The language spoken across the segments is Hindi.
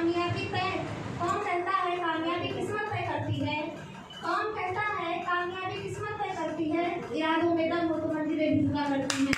कामयाबी तय? कौन कहता है कामयाबी किस्मत तय करती है? कौन कहता है कामयाबी किस्मत तय करती है? इरादों में दम हो तो मंजिलें भी हुआ करती हैं।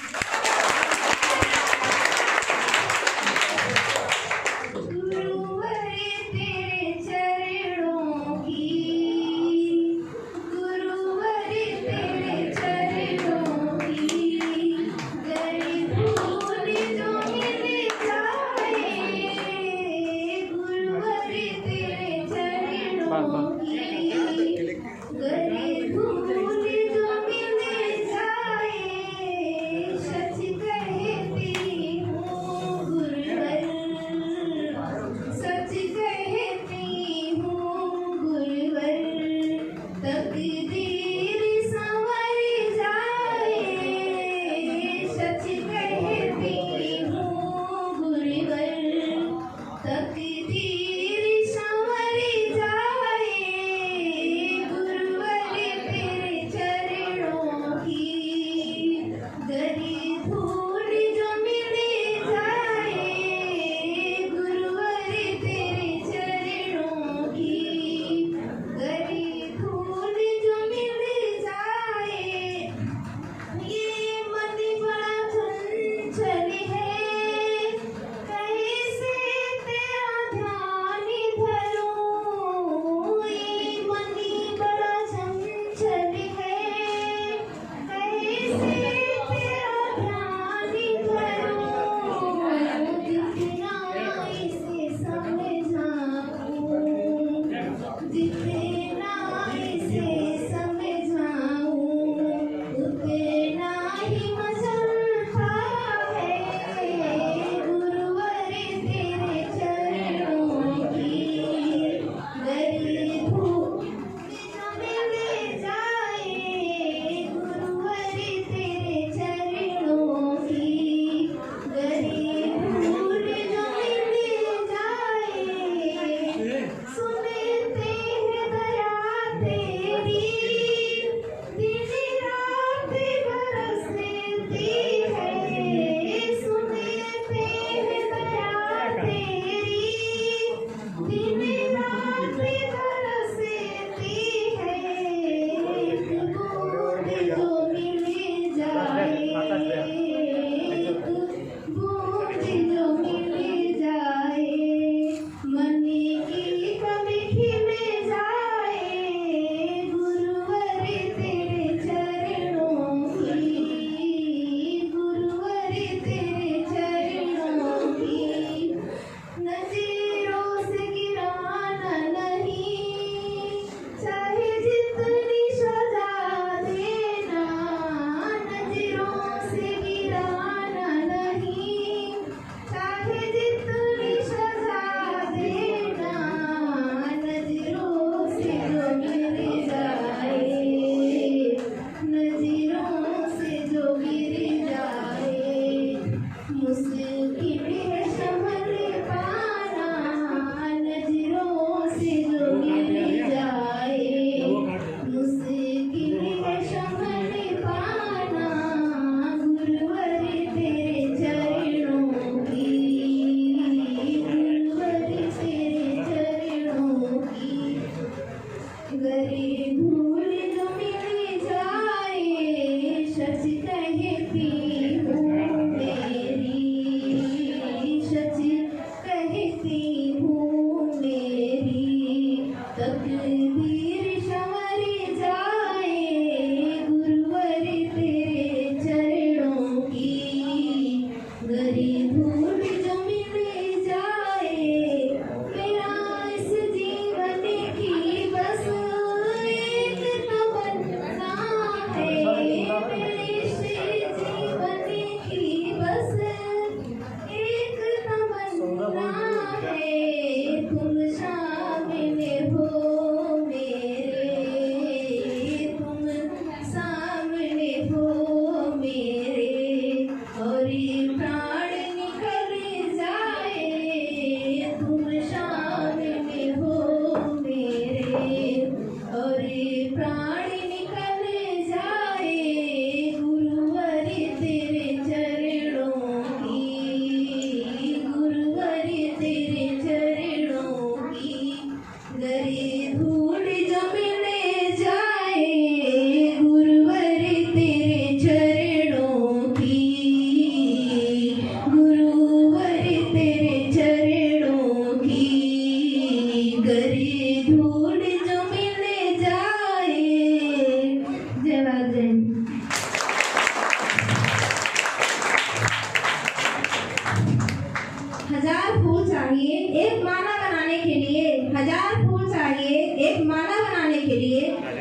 एक माला बनाने के लिए 1000 फूल चाहिए, एक माला बनाने के लिए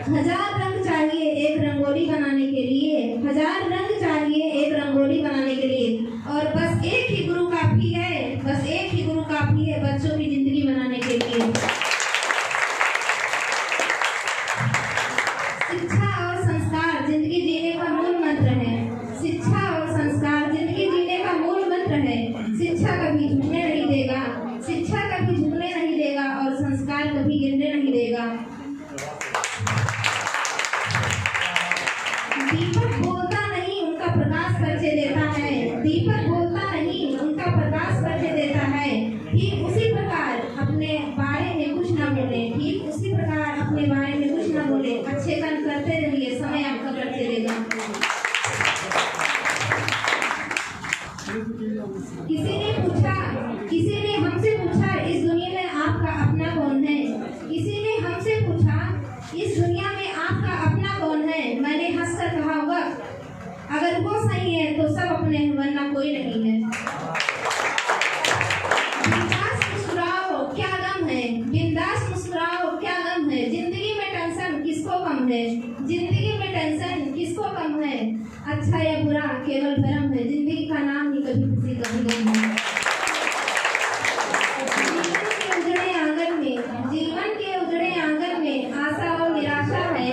1000 रंग चाहिए, एक रंगोली बनाने के लिए 1000 रंग चाहिए, एक रंगोली बनाने के लिए, और बस एक ही गुरु काफी है, बस एक ही गुरु काफी है बच्चों की जिंदगी बनाने के लिए। शिक्षा और संस्कार जिंदगी जीने का मूल मंत्र है। शिक्षा और संस्कार जिंदगी जीने का मूल मंत्र है। शिक्षा कभी झुकने नहीं देगा, शिक्षा कभी झुकने नहीं देगा, और संस्कार कभी गिरने नहीं देगा। दीपक बोलता नहीं, उनका प्रकाश परिचय देता है। दीपक बोलता नहीं, उनका प्रकाश परिचय देता है। ठीक उसी प्रकार अपने बारे में कुछ ना बोले, ठीक उसी प्रकार अपने बारे में कुछ ना बोले। अच्छे कर्म करते रहिए, समय आपका परिचय देगा। किसी ने हमसे पूछा इस दुनिया में आपका अपना कौन है? किसी ने हमसे पूछा इस दुनिया में आपका अपना कौन है? मैंने हंसकर कहा वक्त, अगर वो सही है तो सब अपने हैं, वरना कोई नहीं है। बिंदास मुस्कुराओ, क्या गम है? बिंदास मुस्कुराओ, क्या गम है? जिंदगी में टेंशन किसको कम है? जिंदगी में टेंशन किसको कम है? अच्छा या बुरा केवल भ्रम है, जिंदगी का नाम ही कभी खुशी कभी गम है। जीवन के उजड़े आंगन में आशा और निराशा है।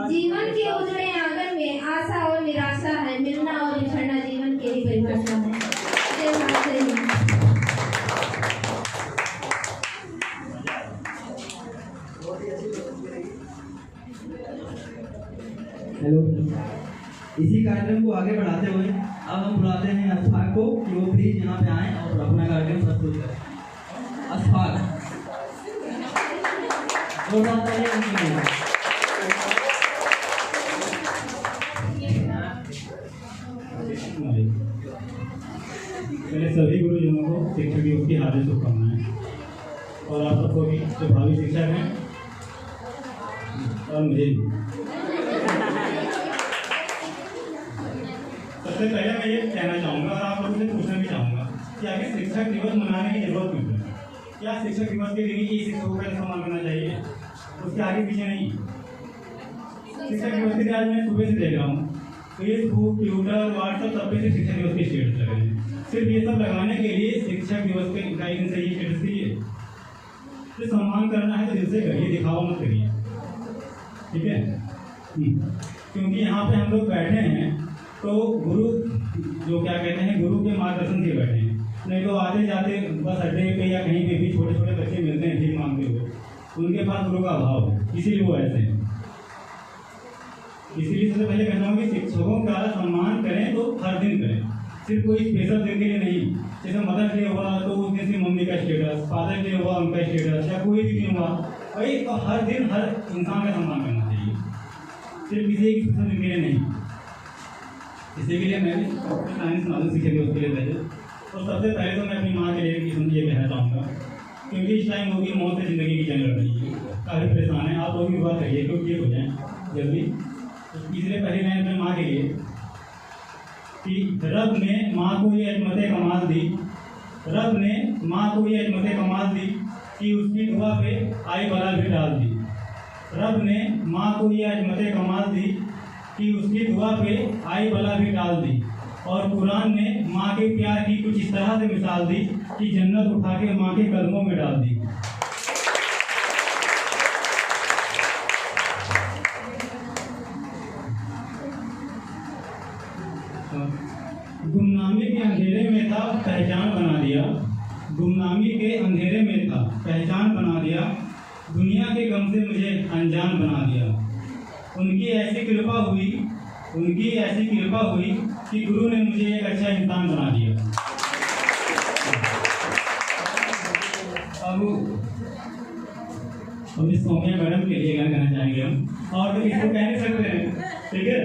जीवन के उजड़े आंगन में आशा और निराशा है। मिलना और बिछड़ना जीवन के ही परिभाषा है। हेलो, इसी कार्यक्रम को आगे बढ़ाते हुए अब हम बुलाते हैं अशफाक को कि वो प्लीज यहाँ पे आएं और अपना कार्यक्रम प्रस्तुत करें। अशफाक मेरे सभी गुरुजनों को शिक्षक दिवस की हार्दिक शुभकामनाएं, और आप सबको भी जो भावी शिक्षक हैं और मुझे भी। सबसे पहले मैं ये कहना चाहूँगा और आप लोगों से पूछना भी चाहूँगा कि आखिर शिक्षक दिवस मनाने की जरूरत क्यों है? क्या शिक्षक दिवस के दिन ही शिक्षकों का सम्मान करना चाहिए, उसके आगे पीछे नहीं? शिक्षक दिवस के दिन आज मैं सुबह से देख रहा हूँ फेसबुक, ट्विटर, व्हाट्सएप सब पे शिक्षक दिवस के स्टेटस लगे हैं। सिर्फ ये सब लगाने के लिए शिक्षक दिवस के इकाई दिन से ये स्टेटस दिए। तो सम्मान करना है तो दिल से करिए, दिखावा मत करिए, ठीक है? क्योंकि यहाँ पे हम लोग बैठे हैं तो गुरु जो क्या कहते हैं, गुरु के मार्गदर्शन से बैठे हैं। नहीं तो आते जाते बस अड्डे पे या कहीं पे भी छोटे छोटे बच्चे मिलते हैं भीख मांगते हुए, उनके पास गुरु का अभाव है, इसीलिए वो ऐसे हैं। इसीलिए सबसे पहले कहता हूँ कि शिक्षकों का सम्मान करें तो हर दिन करें, सिर्फ कोई स्पेशल दिन के लिए नहीं। जैसे मदर्स डे हुआ तो उस दिन से मम्मी का स्टेटस, फादर्स डे हुआ उनका स्टेटस, या कोई भी दिन हुआ वही, तो हर दिन हर इंसान का सम्मान करना चाहिए, सिर्फ किसी एक स्पेशल दिन के लिए नहीं। इसी के लिए मैं भी कहानी सुना दूँ शिक्षक दिवस के लिए पहले। और सबसे पहले तो मैं अपनी माँ के लिए ये कहना चाहूँगा, क्योंकि इस टाइम वो भी मौत से ज़िंदगी की जंग लड़ रही है, काफ़ी परेशान है। आप लोग भी दुआ करिए क्योंकि ये हो जाए जल्दी। इसलिए पहले मैं अपनी माँ के लिए कि रब ने माँ को ये अजमत कमाल दी, रब ने माँ को ये अजमत कमाल दी कि उसकी दुआ पे आई बला भी डाल दी। रब ने माँ को ये अजमत कमाल दी कि उसकी दुआ पे आई बला भी डाल दी। और कुरान ने माँ के प्यार की कुछ इस तरह से मिसाल दी कि जन्नत उठा के माँ के कदमों में डाल दी। गुमनामी के अंधेरे में था पहचान बना दिया, गुमनामी के अंधेरे में था पहचान बना दिया, दुनिया के गम से मुझे अनजान बना दिया। उनकी ऐसी कृपा हुई कि गुरु ने मुझे एक अच्छा इंसान बना दिया। अब इस सौम्या मैडम के लिए कहना चाहेंगे हम, और तो इसको कह नहीं सकते हैं, ठीक है?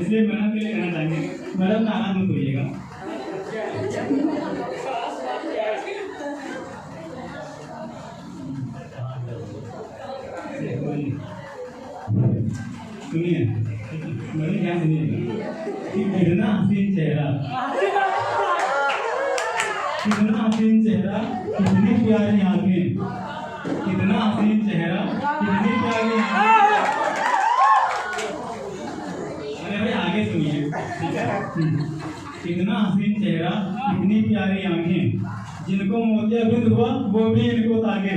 इसलिए मैडम के लिए कहना चाहेंगे, मैडम का हाथ मत धोइएगा। सुनिए मैडम, क्या सुनिएगा कि बिगना हसीन चेहरा कितना हसीन चेहरा, कितनी प्यारी आंखें, कितना हसीन चेहरा, कितनी प्यारी आंखें। अरे भाई आगे सुनिए, ठीक है। कितना हसीन चेहरा, कितनी प्यारी आंखें, जिनको मोतियाबिंद हुआ वो भी इनको ताके,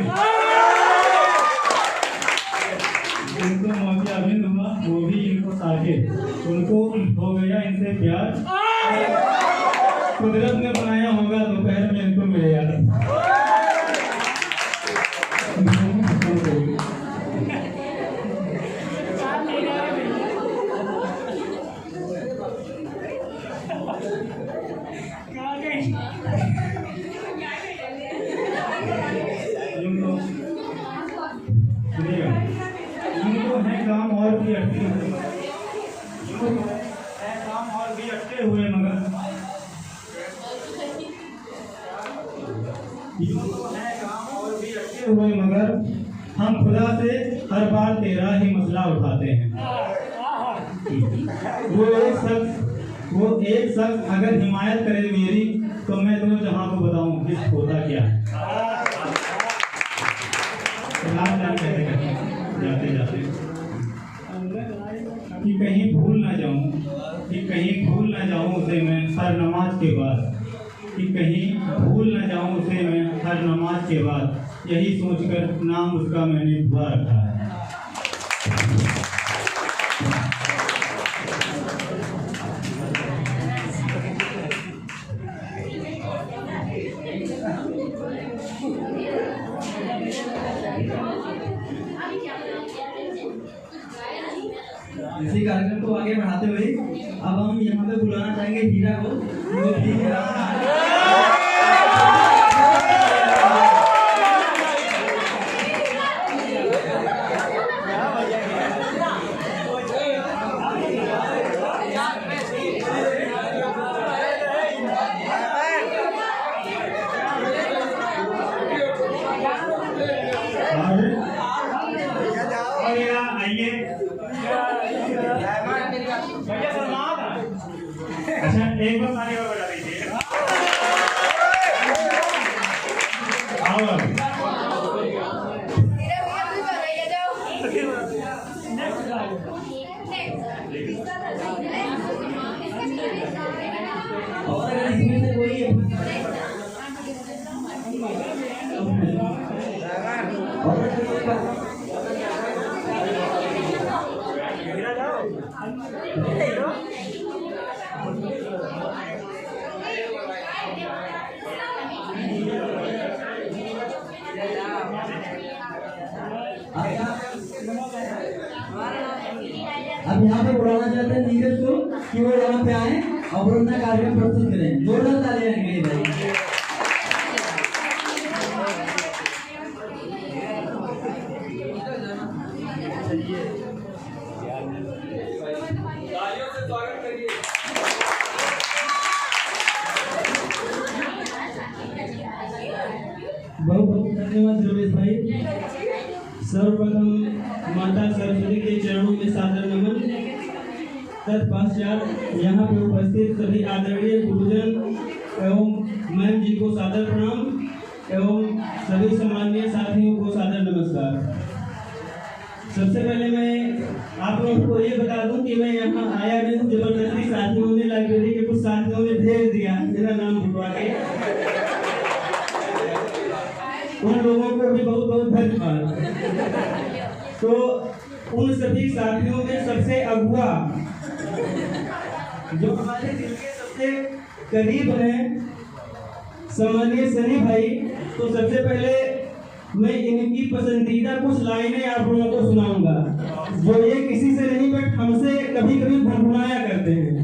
जिनको मोतियाबिंद हुआ वो भी इनको ताके, उनको हो गया इनसे प्यार, कुदरत ने बनाया होगा दोपहर में इनको मिलेगा। इनको है काम और भी अटके हुए, इनको है काम और भी अटके हुए मगर हम खुदा से हर बार तेरा ही मसला उठाते हैं। वो एक शख्स अगर हिमायत करे मेरी तो मैं तुम्हें जहां को बताऊं इस होता क्या है। जाते जाते कि कहीं भूल ना जाऊं, कि कहीं भूल ना जाऊं उसे मैं हर नमाज के बाद, कि कहीं भूल न जाऊं उसे मैं हर नमाज के बाद, यही सोचकर नाम उसका मैंने दुआ रखा है। इसी कार्यक्रम को आगे बढ़ाते हुए अब हम यहाँ पे बुलाना चाहेंगे हीरा को, जो भी अच्छा एक बार ताली और बजा दीजिए। आओ और अगर इसमें से कोई अब यहाँ पे बुलाना चाहते हैं नीरज को कि वो यहाँ पे आए और अपना कार्यक्रम प्रस्तुत करें। जोरदार तालियां हैं भाई। बहुत बहुत धन्यवाद रमेश भाई। सर्वप्रथम माता सरस्वती के चरणों में सादर नमन। तत्पश्चात यहाँ पे उपस्थित सभी आदरणीय गुरुजन एवं मैम जी को सादर प्रणाम एवं सभी सम्माननीय साथियों को सादर नमस्कार। सबसे पहले मैं आप लोगों को ये बता दूं कि मैं यहाँ आया नहीं हूँ जबरदस्ती, साथियों ने लाइब्रेरी के कुछ साथियों ने भेज दिया मेरा नाम लिखवा के। उन लोगों को भी बहुत बहुत धन्यवाद। तो उन सभी साथियों में सबसे अगुआ जो हमारे दिल के सबसे करीब हैं सम्मानीय सनी भाई, तो सबसे पहले मैं इनकी पसंदीदा कुछ लाइनें आप लोगों को सुनाऊंगा जो ये किसी से नहीं बट हमसे कभी कभी गुनगुनाया करते हैं।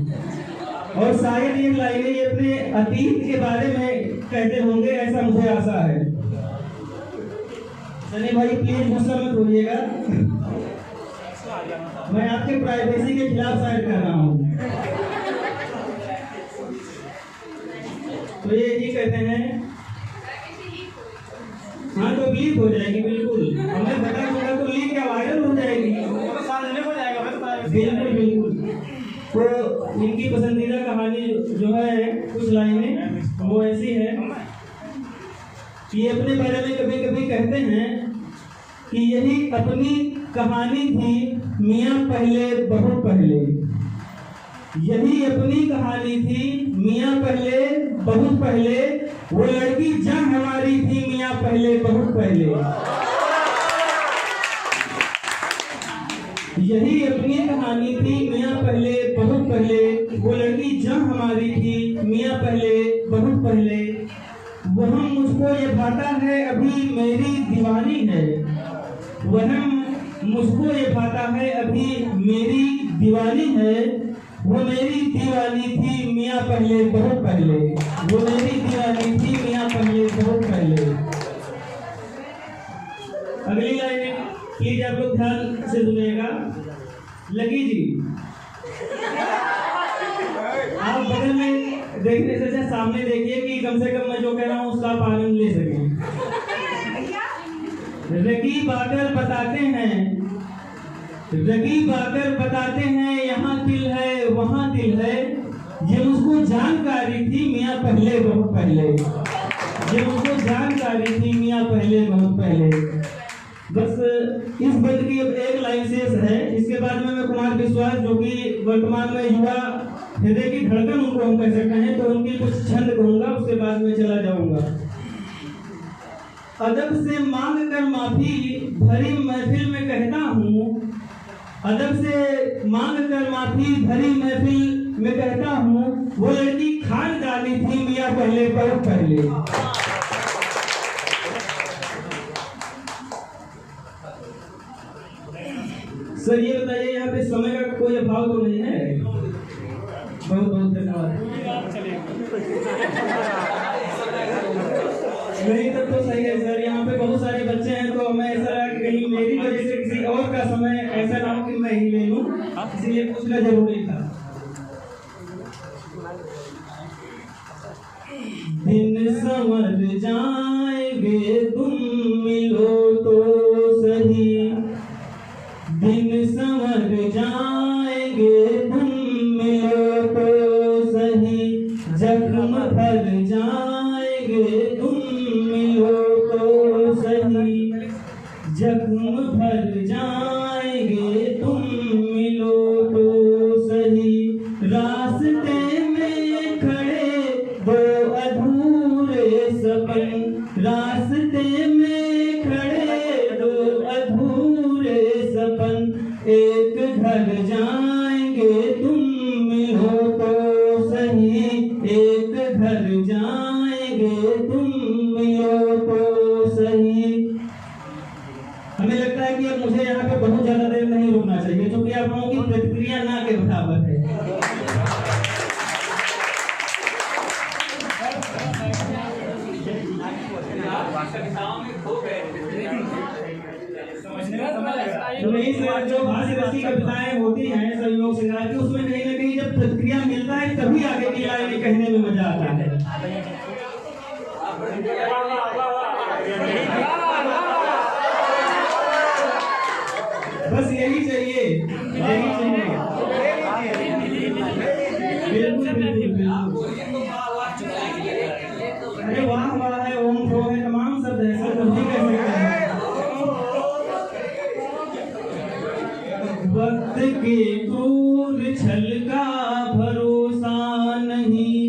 और शायद ये लाइनें ये अपने अतीत के बारे में कहते होंगे, ऐसा मुझे आशा है। सनी भाई प्लीज गुस्सा मत होइएगा, मैं आपके प्राइवेसी के खिलाफ साइड कर रहा हूँ। तो ये कहते हैं, हाँ तो लीक हो जाएगी, बिल्कुल हमें पता चला तो लीक या वायरल हो जाएगी, बिल्कुल बिल्कुल। तो इनकी पसंदीदा कहानी जो है कुछ लाइनें वो ऐसी है ये अपने बारे में कभी कभी कहते हैं कि यही अपनी कहानी थी मियाँ पहले बहुत पहले। यही अपनी कहानी थी मियाँ पहले बहुत पहले, वो लड़की जंग हमारी थी मियाँ पहले बहुत पहले। यही अपनी कहानी थी मियाँ पहले बहुत पहले, वो लड़की जंग हमारी थी मियाँ पहले बहुत पहले। वह मुझको ये भाता है अभी मेरी दीवानी है, वह मुझको ये भाता है अभी मेरी दीवानी है। वो मेरी दीवानी थी मियाँ पहले बहुत पहले, वो मेरी दीवानी थी मियाँ पहले बहुत पहले। अगली लाइन प्लीज आप लोग ध्यान से सुनिएगा। लकी जी, आप बगल में देखने से अच्छा सामने देखिए कि कम से कम मैं जो कह रहा हूँ उसका आप आनंद ले सकें। रकीब आकर बताते हैं, रकीब आकर बताते हैं, यहाँ दिल है वहाँ दिल है। ये मुझको जानकारी थी मियाँ पहले बहुत पहले, ये मुझको जानकारी थी मियाँ पहले बहुत पहले। बस इस बंद की अब एक लाइन शेष है। इसके बाद में मैं कुमार विश्वास जो कि वर्तमान में युवा हृदय की धड़कन उनको हम कह सकते हैं, तो उनकी कुछ छंद कहूंगा, उसके बाद में चला जाऊंगा। अदब से मांग कर माफी भरी महफिल में कहता हूँ, अदब से मांग कर माफी भरी महफिल में कहता हूँ, वो लड़की खानदानी थी मियाँ पहले बहुत पहले। सर ये बताइए यहाँ पे समय का कोई अभाव तो नहीं है? बहुत बहुत धन्यवाद। नहीं तब तो सही है सर, यहाँ पे बहुत सारे बच्चे हैं तो हमें ऐसा लगा कि कहीं मेरी वजह से किसी और का समय ऐसा ना हो कि मैं ही ले लूँ, इसलिए पूछना जरूरी था। दिन संवर जाएंगे तुम मिलो तो सही, दिन संवर जाएंगे तुम मिलो तो सही, जख्म भर जाएंगे तुम मिलो तो सही, जख्म भर जाएंगे तुम मिलो तो सही। रास्ते में खड़े दो अधूरे सपन, रास्ते में खड़े दो अधूरे सपन, एक घर जाएंगे तुम मिलो तो सही, एक घर जाएंगे तुम मिलो तो सही। हमें लगता है कि अब मुझे यहाँ पे बहुत ज्यादा देर नहीं रुकना चाहिए, क्योंकि आप लोगों की प्रतिक्रिया ना के बराबर है। तो नहीं सर, जो भाष्य रस की कविताएं होती हैं संयोग श्रृंगार की, उसमें कहीं ना कहीं जब प्रतिक्रिया मिलता है तभी आगे की लाइन कहने में मजा आता है। बस यही चाहिए, यही चाहिए। बिल्कुल बिल्कुल। अरे वाह वाह है, ओम फ्रो है, तमाम शब्द है सर, कुछ भी कह सकते हैं। वक्त के क्रूर छल का भरोसा नहीं,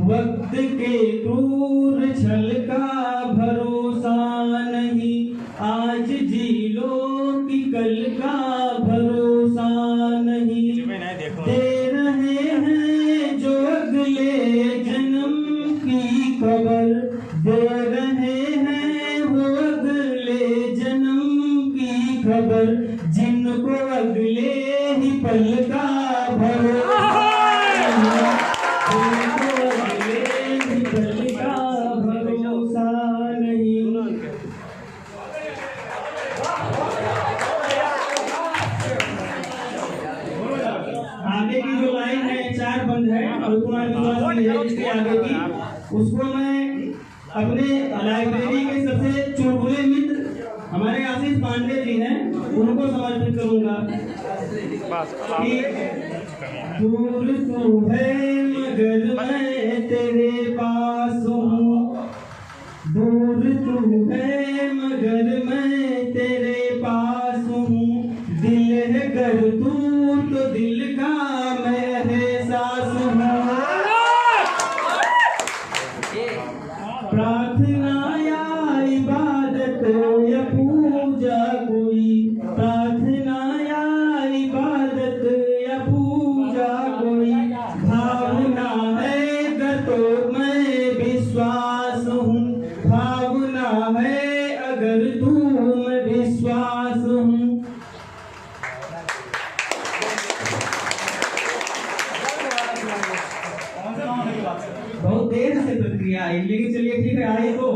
वक्त के क्रूर छल का भरोसा नहीं, आज जी लो कि कल का भरोसा नहीं। दे रहे हैं जो अगले जन्म की खबर, दे रहे हैं वो अगले जन्म की खबर, जिनको अगले ही पल का भरोसा, जिनको अगले ही पल का भरोसा नहीं। आगे की जो लाइन है, चार बंद है और कुमार विश्वास की है, इसके आगे की उसको मैं अपने लाइब्रेरी के सबसे चुलबुले मित्र हमारे आशीष पांडे जी हैं, उनको समर्पित करूंगा कि दूर तू है मगर मैं तेरे पास हूँ, दूर तू है मगर मैं तेरे पास हूँ, दिल है गर तू तो दिल का मैं एहसास हूँ। प्रार्थना या इबादत या पूजा कोई, प्रार्थना या इबादत या पूजा कोई, भावना है गर तो मैं विश्वास हूँ, भावना है अगर तू मैं विश्वास हूँ। बहुत देर से प्रक्रिया आई, लेकिन चलिए ठीक है, आई तो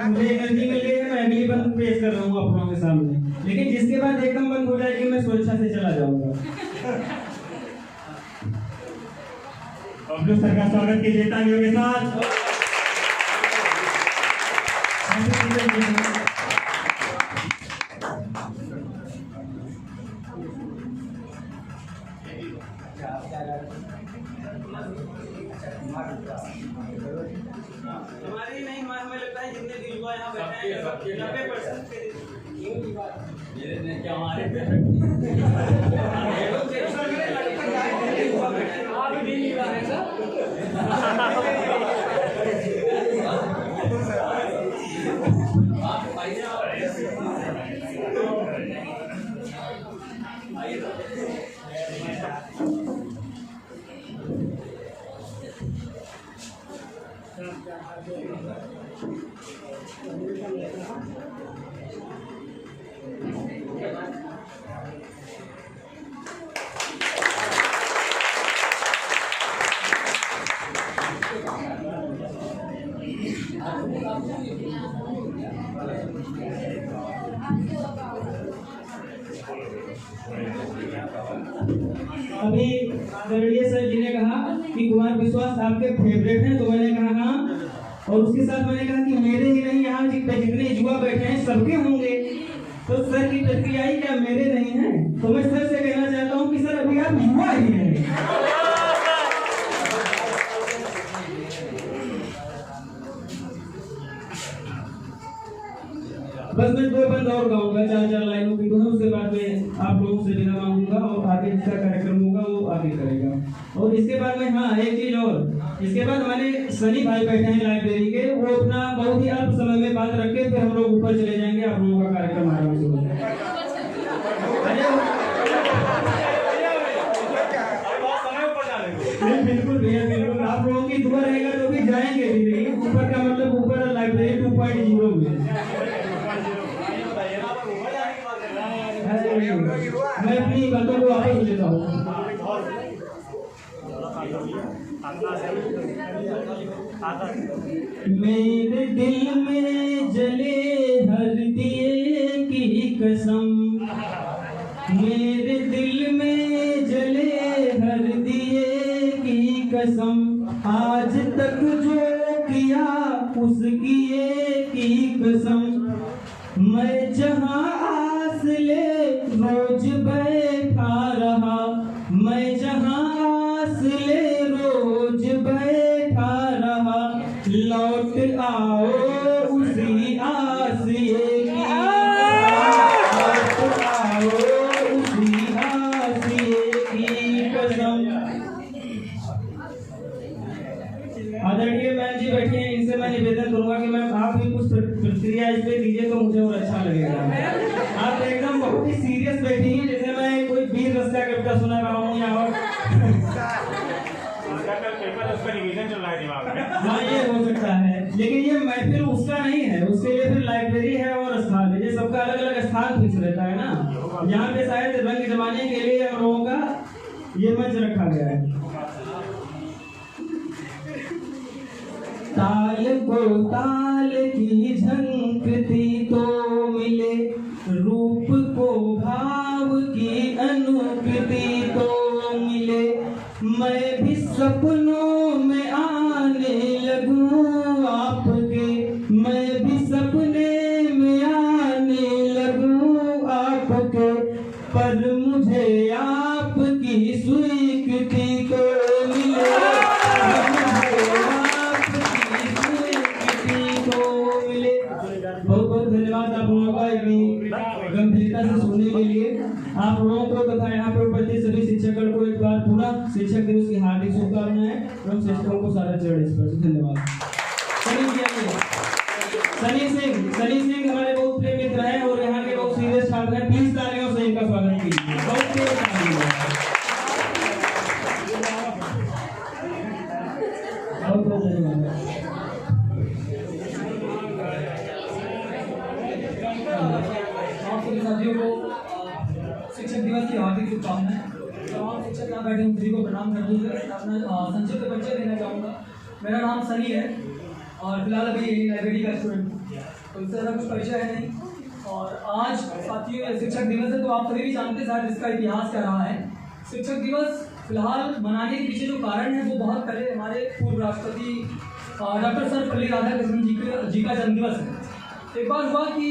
मुझे एनर्जी मिल रही है। मैं अगली बंद पेश कर रहा हूँ आप लोगों के सामने, लेकिन जिसके बाद एकदम बंद हो जाएगी मैं स्वेच्छा से चला जाऊंगा। अब लोग सर का स्वागत कीजिए तालियों के साथ। हमारी नहीं, हमें लगता है जितने भी युवा यहाँ बैठे हैं 90% मेरे क्या हमारे अभी आदरणीय सर जी ने कहा कि कुमार विश्वास आपके फेवरेट हैं, तो मैंने कहा हाँ, और उसके साथ मैंने कहा कि मेरे ही नहीं, यहाँ जितने युवा बैठे हैं सबके होंगे। तो सर की प्रतिक्रिया आई क्या मेरे नहीं है? तो मैं सर से कहना चाहता हूँ कि सर अभी आप युवा ही हैं। बस मैं 2 बंद और गाऊंगा, 4 लाइनों की, दोनों उसके बाद में आप लोगों से विदा मांगूंगा और आगे जिसका कार्यक्रम होगा वो आगे करेगा। और इसके बाद में हाँ एक चीज और, इसके बाद हमारे सनी भाई बैठे हैं लाइब्रेरी के, वो अपना बहुत ही अल्प समय में बात रख के फिर हम लोग ऊपर चले जाएंगे, आप लोगों का कार्यक्रम आराम से हो जाएगा। बिल्कुल भैया बिल्कुल, आप लोगों की दुआ रहेगा तो भी जाएंगे भी, लेकिन ऊपर का मतलब ऊपर लाइब्रेरी 2.0 में। मैं अपनी बातों को वापस लेता हूँ। मेरे दिल में जले हर दिए की कसम, मेरे दिल में जले हर दिए की कसम, आज तक जो किया उसकी एक ही कसम, मैं जहाँ आस ले रोज बैठा रहा, मैं जहाँ आस ले रोज बैठा रहा, लौट आओ उसी आस ये की, लौट आओ उसी आस ये की कसम। आदरणीय मैम जी बैठे हैं, इनसे मैं निवेदन करूंगा कि मैम आप भी कुछ प्रतिक्रिया इस पे दीजिए तो मुझे और अच्छा लगेगा। आप एकदम बहुत ही सीरियस बैठी हैं, जैसे मैं कोई वीर रस का कविता सुना रहा हूँ या और हाँ ये हो सकता है, लेकिन ये महफिल उसका नहीं है, उसके लिए फिर लाइब्रेरी है और स्थान है, ये सबका अलग अलग स्थान फिक्स रहता है ना। यहाँ पे शायद रंग जमाने के लिए हम लोगों का ये मंच रखा गया है। ताल को ताल की झंकती तो मिले, रूप को भाव की अनुभूति तो मिले, मैं भी सपनों में आने लगूं आपके, मैं भी सपने में आने लगूं आपके, पर मुझे आपकी स्वीकृति तो मिले, धन्यवाद आप लोगों का इतनी गंभीरता से सुनने के लिए। आप लोगों को तथा यहाँ पर उपस्थित सभी शिक्षकों को एक बार पूरा शिक्षक दिवस की हार्दिक शुभकामनाएं एवं शिक्षकों को सारा चरण स्पर्श। धन्यवाद। सनी सिंह हमारे बहुत प्रिय मित्र हैं और यहाँ के बहुत सीरियस छात्र हैं। 20 तालियों से इनका स्वागत कीजिए। बहुत प्रिय साथियों को शिक्षक दिवस की हार्दिक शुभकामनाएं। तमाम शिक्षक यहाँ बैठे सभी को प्रणाम करते हुए अपना संक्षिप्त परिचय देना चाहूँगा। मेरा नाम सनी है और फिलहाल अभी लाइब्रेरी का स्टूडेंट हूँ, तो इससे ज़्यादा कुछ परिचय है नहीं। और आज साथियों शिक्षक दिवस है, तो आप सभी भी जानते हैं शायद इसका इतिहास क्या रहा है। शिक्षक दिवस फिलहाल मनाने के पीछे जो कारण है वो बहुत पहले हमारे पूर्व राष्ट्रपति डॉक्टर सर्वपल्ली राधाकृष्णन जी का जन्मदिवस है। एक बार हुआ कि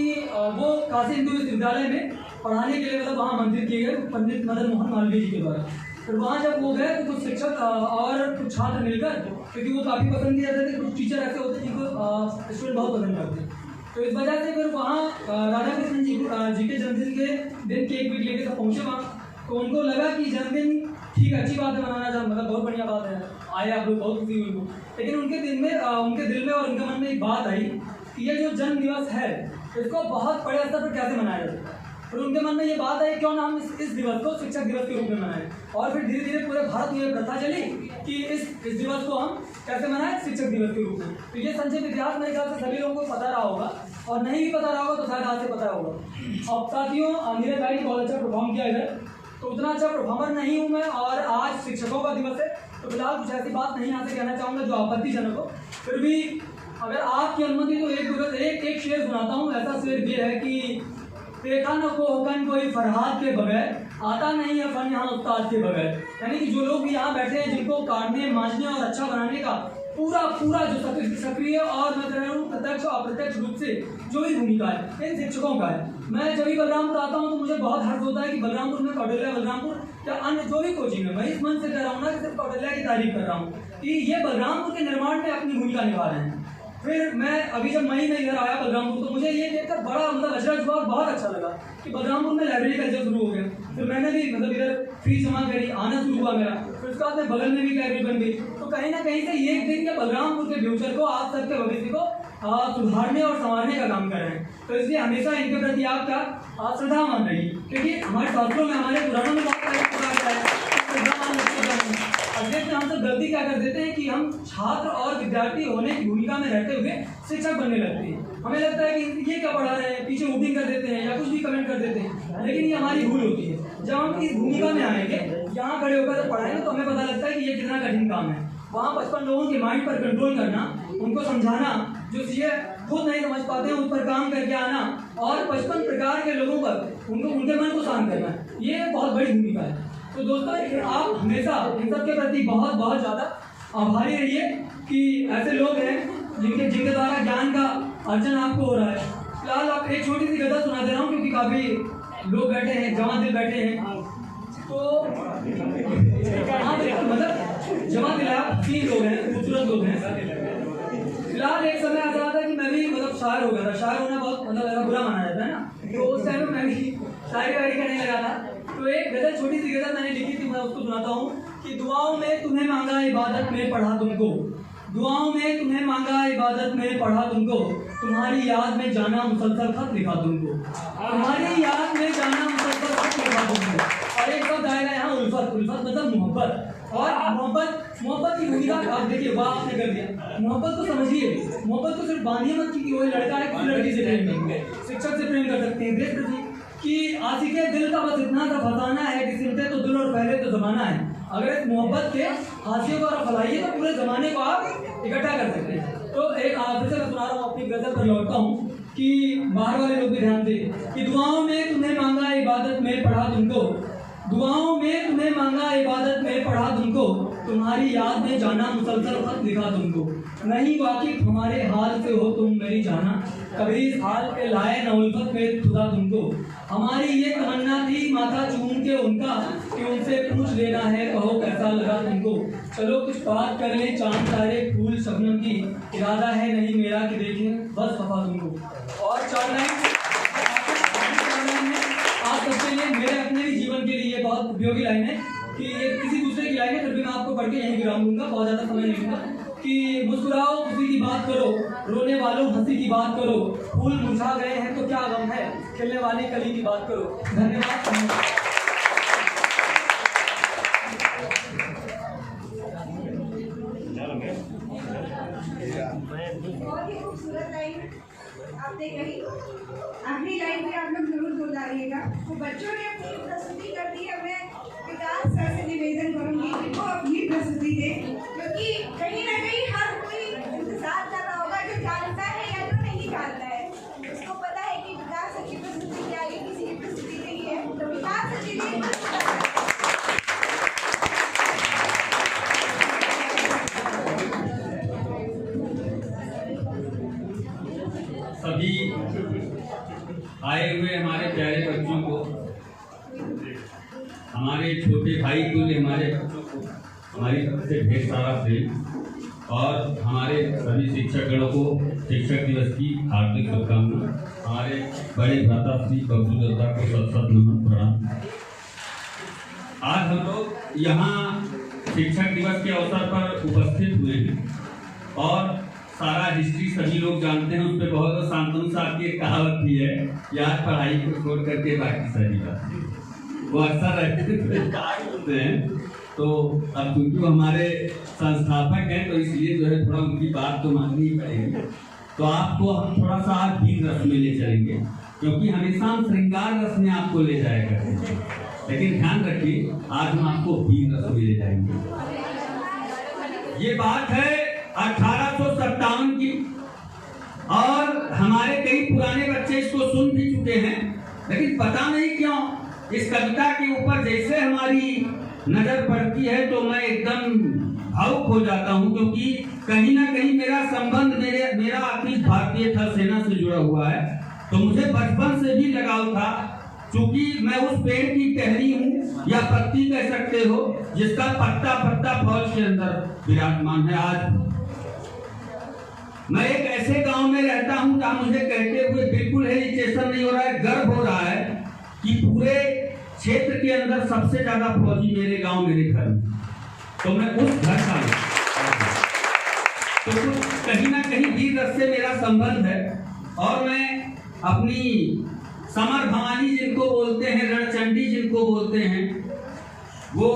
वो काशी हिंदू विश्वविद्यालय में पढ़ाने के लिए मतलब वहाँ आमंत्रित किए गए पंडित मदन मोहन मालवीय जी के द्वारा। फिर वहाँ जब वो गए तो कुछ शिक्षक और कुछ छात्र मिलकर, क्योंकि वो काफ़ी पसंद किए जाते थे, कुछ टीचर ऐसे होते जिनको स्टूडेंट बहुत पसंद करते हैं, तो इस वजह से फिर वहाँ राधाकृष्णन जी के जन्मदिन के दिन केक वेक लेके सब पहुँचे वहाँ। तो उनको लगा कि जन्मदिन ठीक अच्छी बात है मनाना, मतलब बहुत बढ़िया बात है, आए आप लोग, बहुत खुशी हुई उनको। लेकिन उनके दिल में और उनके मन में एक बात आई कि ये जो जन्म दिवस है इसको बहुत बड़े स्तर पर कैसे मनाया जाए। फिर उनके मन में ये बात आई क्यों ना हम इस दिवस को शिक्षक दिवस के रूप में मनाएं। और फिर धीरे धीरे पूरे भारत में ये प्रथा चली कि इस दिवस को हम कैसे मनाएं, शिक्षक दिवस के रूप में। तो ये संक्षिप्त इतिहास मेरे ख्याल से सभी लोगों को पता रहा होगा, और नहीं भी पता रहा होगा तो शायद आज से पता होगा। अब साथियों नीरज भाई ने बहुत अच्छा परफॉर्म किया इधर, तो उतना अच्छा परफॉर्मर नहीं हूँ मैं, और आज शिक्षकों का दिवस है तो फिलहाल कुछ ऐसी बात नहीं यहाँ से कहना चाहूँगा जो आपत्तिजनक हो। फिर भी अगर आपकी अनुमति तो एक शेर सुनाता हूँ। ऐसा शेर ये है कि देखा न को हुकन कोई फरहाद के बगैर, आता नहीं है फन यहाँ उस्ताद के बगैर। यानी कि जो लोग यहाँ बैठे हैं जिनको काटने मांझने और अच्छा बनाने का पूरा जो सक्रिय और मैं कह रहा हूँ प्रत्यक्ष और अप्रत्यक्ष रूप से जो भी भूमिका है इन शिक्षकों का है। मैं जब भी बलरामपुर आता हूँ तो मुझे बहुत हर्ष होता है कि बलरामपुर में कौटिल्या बलरामपुर या अन्य जो भी कोचिंग है, मैं इस मन से कह रहा हूँ ना कि सिर्फ कौटिल्या की तारीफ कर रहा हूँ कि ये बलरामपुर के निर्माण में अपनी भूमिका निभा रहे हैं। फिर मैं अभी जब मई में इधर आया बलरामपुर तो मुझे ये देखकर बड़ा मतलब अचरज हुआ और बहुत अच्छा लगा कि बलरामपुर में लाइब्रेरी कल्चर शुरू हो गया। फिर मैंने भी मतलब इधर फीस जमा करी, आना शुरू हुआ मेरा। फिर उसके बाद में बगल में भी लाइब्रेरी बन गई। तो कहीं ना कहीं से ये देख के बलरामपुर के फ्यूचर को, आप सबके भविष्य को सुधारने और संवारने का काम कर रहे हैं। तो इसलिए हमेशा इनके प्रति आपका श्रद्धा मान रही, क्योंकि हमारे शास्त्रों में, हमारे पुराणों में बहुत हम सब गलती क्या कर देते हैं कि हम छात्र और विद्यार्थी होने की भूमिका में रहते हुए शिक्षक बनने लगते हैं। हमें लगता है कि ये क्या पढ़ा रहे हैं, पीछे वोटिंग कर देते हैं या कुछ भी कमेंट कर देते हैं, लेकिन ये हमारी भूल होती है। जब हम इस भूमिका में आएंगे, यहाँ खड़े होकर जब पढ़ाएंगे तो हमें पता लगता है कि ये कितना कठिन काम है। वहाँ 55 लोगों के माइंड पर कंट्रोल करना, उनको समझाना, जो चीज़ें खुद नहीं समझ पाते हैं उस पर काम करके आना, और 55 प्रकार के लोगों पर उनके मन को शांत करना, ये बहुत बड़ी भूमिका है। तो दोस्तों आप हमेशा इन सब के प्रति बहुत बहुत ज़्यादा आभारी रहिए कि ऐसे लोग हैं जिनके द्वारा ज्ञान का अर्जन आपको हो रहा है। फिलहाल आप एक छोटी सी गज़ल सुना दे रहा हूँ, क्योंकि काफ़ी लोग बैठे हैं, जमा दिल बैठे हैं। तो हाँ बिल्कुल, मतलब जमा दिल आप 3 लोग हैं, खूबसूरत लोग हैं। फिलहाल एक समय ऐसा था कि मैं भी मतलब शायर हो गया था। शायर होना बहुत मतलब ऐसा बुरा माना जाता है ना, तो उस टाइम में मैं भी शायरी वायरी करने लगा था। तो एक गज़ल, छोटी सी गज़ल मैंने लिखी थी, मैं उसको सुनाता हूँ कि दुआओं में तुम्हें मांगा इबादत में पढ़ा तुमको, दुआओं में तुम्हें मांगा इबादत में पढ़ा तुमको, तुम्हारी याद में जाना मुसलसल खत लिखा तुमको, तुम्हारी याद में जाना मुसलसल खत लिखा तुमको। और एक शब्द आएगा यहाँ उल्फत, उल्फत मतलब मोहब्बत। और मोहब्बत की भूमिका आप देखिए, वाह आपने कर दिया। मोहब्बत को समझिए, मोहब्बत को सिर्फ बांधिए मत कि वही लड़का है किसी लड़की से प्रेम करेंगे, शिक्षक से प्रेम कर सकते हैं, देश प्रति कि आशिक़े दिल का बस इतना सा फसाना है कि सिमटे तो दिल और फैले तो ज़माना है। अगर इस मोहब्बत के हाशियों को आप फैलाइए तो पूरे ज़माने को आप इकट्ठा कर सकते हैं। तो एक आप से मैं सुना रहा हूँ, अपनी गज़ल पर लौटता हूँ कि बाहर वाले लोग भी ध्यान दें कि दुआओं में तुम्हें मांगा इबादत में पढ़ा तुमको, दुआओं में तुम्हें मांगा इबादत में पढ़ा तुमको, तुम्हारी याद में जाना मुसलसल खत लिखा तुमको, नहीं वाकिफ हमारे हाल से हो तुम मेरी जाना, कभी इस हाल पे लाए न उल्फत में खुदा तुमको। हमारी ये तमन्ना थी माथा चूम के उनका कि उनसे पूछ लेना है, कहो कैसा लगा तुमको। चलो कुछ बात कर ले चांद तारे फूल शबनम की, इरादा है नहीं मेरा कि देखें बस खफा तुमको। और 4 लाइन बहुत उपयोगी लाइन है कि ये किसी दूसरे की लाइन है, फिर भी मैं आपको पढ़ के यहीं विराम दूंगा, बहुत ज़्यादा समय नहीं लूंगा। कि मुस्कुराओ खुशी की बात करो, रोने वालों हंसी की बात करो, फूल मुरझा गए हैं तो क्या गम है, खिलने वाली कली की बात करो। धन्यवाद। बहुत ही खूबसूरत लाइन आपने कही। आखिरी लाइन भी आप लोग जरूर दोहराइएगा। तो बच्चों ने अपनी प्रस्तुति कर दी है, मैं विकास सर से निवेदन करूंगी कि वो अपनी प्रस्तुति दें, क्योंकि कहीं ना कहीं हर कोई इंतजार कर रहा होगा जो जानता है या जो नहीं जानता है, उसको पता है कि विकास सर की प्रस्तुति के आगे किसी की प्रस्तुति नहीं है। तो विकास सर जी ने सभी आए हुए हमारे प्यारे बच्चों को, हमारे छोटे भाई तुल्य हमारे बच्चों को हमारी तरफ से ढेर सारा प्रेम और हमारे सभी शिक्षकगणों को शिक्षक दिवस की हार्दिक शुभकामनाएं। हमारे बड़े भ्राता श्री बब्बू दत्ता को सत नमन प्रणाम। आज हम लोग यहाँ शिक्षक दिवस के अवसर पर उपस्थित हुए हैं और सारा हिस्ट्री सभी लोग जानते हैं। उस पर बहुत शांतनु साहब की एक कहावत भी है, याद पढ़ाई को छोड़ करके बाकी सारी बात वो अक्सर रहते हैं। तो अब क्योंकि वो हमारे संस्थापक हैं तो इसलिए जो है थोड़ा उनकी बात तो माननी ही पड़ेगी। तो आपको हम थोड़ा सा आज भीन रस में ले चलेंगे, क्योंकि हमेशा हम श्रृंगार रस में आपको ले जाया करते हैं, लेकिन ध्यान रखिए आज हम आपको भीन रस में ले जाएंगे। ये बात है 1857 की और हमारे कई पुराने बच्चे इसको सुन भी चुके हैं, लेकिन पता नहीं क्यों इस कविता के ऊपर जैसे हमारी नजर पड़ती है तो मैं एकदम भावुक हो जाता हूं, क्योंकि कहीं ना कहीं मेरा संबंध मेरा अपनी भारतीय थल सेना से जुड़ा हुआ है। तो मुझे बचपन से भी लगाव था, क्योंकि मैं उस पेड़ की टहनी हूँ या पत्ती कह सकते हो जिसका पत्ता पत्ता फौज के अंदर विराजमान है। आज मैं एक ऐसे गांव में रहता हूं जहां मुझे कहते हुए बिल्कुल हेजिटेशन नहीं हो रहा है, गर्व हो रहा है कि पूरे क्षेत्र के अंदर सबसे ज्यादा फौजी मेरे गांव मेरे घर में। तो मैं उस घर का तो कहीं ना कहीं वीर रस से मेरा संबंध है और मैं अपनी समर भवानी जिनको बोलते हैं, रणचंडी जिनको बोलते हैं, वो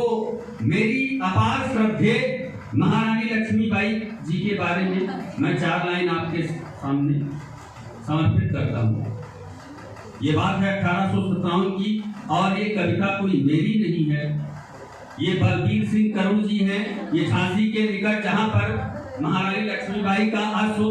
मेरी अपार श्रद्धेय महारानी लक्ष्मीबाई जी के बारे में मैं 4 लाइन आपके सामने समर्पित करता हूँ। ये बात है 1857 की और ये कविता कोई मेरी नहीं है, ये बलबीर सिंह करुण जी हैं। ये झांसी के निकट जहाँ पर महारानी लक्ष्मीबाई का अश्व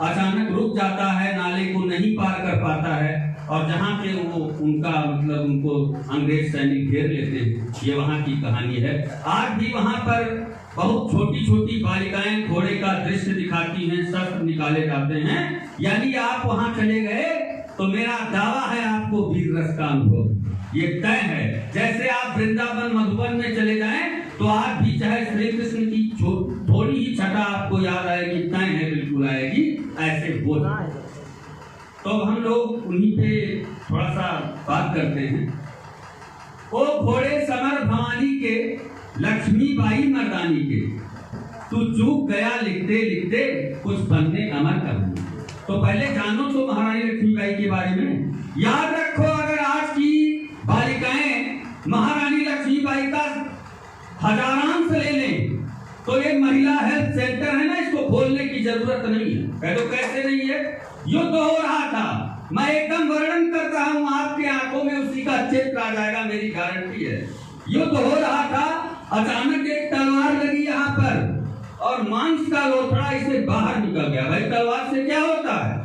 अचानक रुक जाता है, नाले को नहीं पार कर पाता है और जहाँ पे वो उनका मतलब उनको अंग्रेज सैनिक घेर लेते हैं, ये वहाँ की कहानी है। आज भी वहाँ पर बहुत छोटी छोटी बालिकाएं घोड़े का दृश्य दिखाती हैं, शस्त्र निकाले जाते हैं। यानी आप वहाँ चले गए तो मेरा दावा है आपको वीर रस का अनुभव ये तय है। जैसे आप वृंदावन मधुबन में चले जाएं तो आज भी चाहे श्री कृष्ण की थोड़ी ही छटा आपको याद आएगी, तय है बिल्कुल आएगी, ऐसे हो जाए। तो हम लोग उन्हीं पे थोड़ा सा बात करते हैं। ओ घोड़े समर भवानी के, लक्ष्मीबाई मर्दानी के, तू चूक गया लिखते लिखते कुछ बनने अमर करूंगा। तो पहले जानो तो महारानी लक्ष्मीबाई के बारे में। याद रखो अगर आज की बालिकाएं महारानी लक्ष्मीबाई का हजारांश ले लें तो ये महिला हेल्थ सेंटर है ना, इसको खोलने की जरूरत नहीं है। कह दो कैसे नहीं है? युद्ध हो रहा था, मैं एकदम वर्णन कर रहा हूँ, आपके आंखों में उसी का चित्र आ जाएगा, मेरी गारंटी है। युद्ध हो रहा था, अचानक एक तलवार लगी यहाँ पर और मांस का लोथड़ा इसे बाहर निकल गया। भाई तलवार से क्या होता है?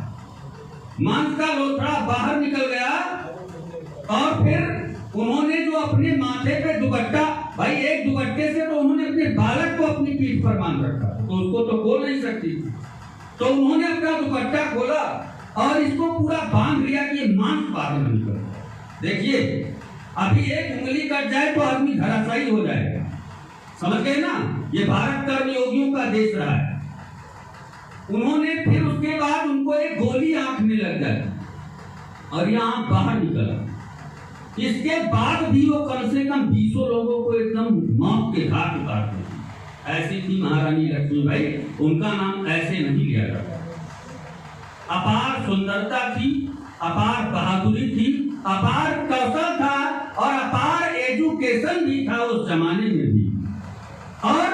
मांस का लोथड़ा बाहर निकल गया और फिर उन्होंने जो अपने माथे पे दुपट्टा, भाई एक दुपट्टे से तो उन्होंने अपने बालक को अपनी पीठ पर बांध रखा, तो उसको तो खोल नहीं सकती, तो उन्होंने अपना दुपट्टा खोला और इसको पूरा बांध लिया कि मांस बाहर न निकले। देखिए अभी एक उंगली कट जाए तो आदमी धराशायी हो जाएगा, समझ गए ना? ये भारत कर्मयोगियों का देश रहा है। उन्होंने फिर उसके बाद उनको एक गोली आंख में लग जाए और ये आंख बाहर निकला। इसके बाद भी वो कम से कम 20 लोगों को एकदम मौत के घाट उतारती थी। ऐसी थी महारानी लक्ष्मीबाई, उनका नाम ऐसे नहीं लिया जाता। अपार सुंदरता थी, अपार बहादुरी थी, अपार कौशल था और अपार एजुकेशन भी था उस जमाने में भी। और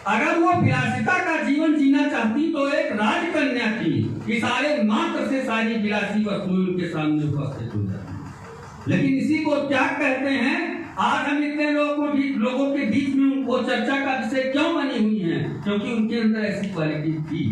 अगर वो विलासिता का जीवन जीना चाहती तो एक राजकन्या थी, इशारे मात्र से सारी विलासी वस्तुएं उनके सामने उपस्थित हो जाती। लेकिन इसी को त्याग कहते हैं। आज हम इतने लोगों के बीच में वो चर्चा का विषय क्यों बनी हुई है? क्योंकि उनके अंदर ऐसी क्वालिटी थी,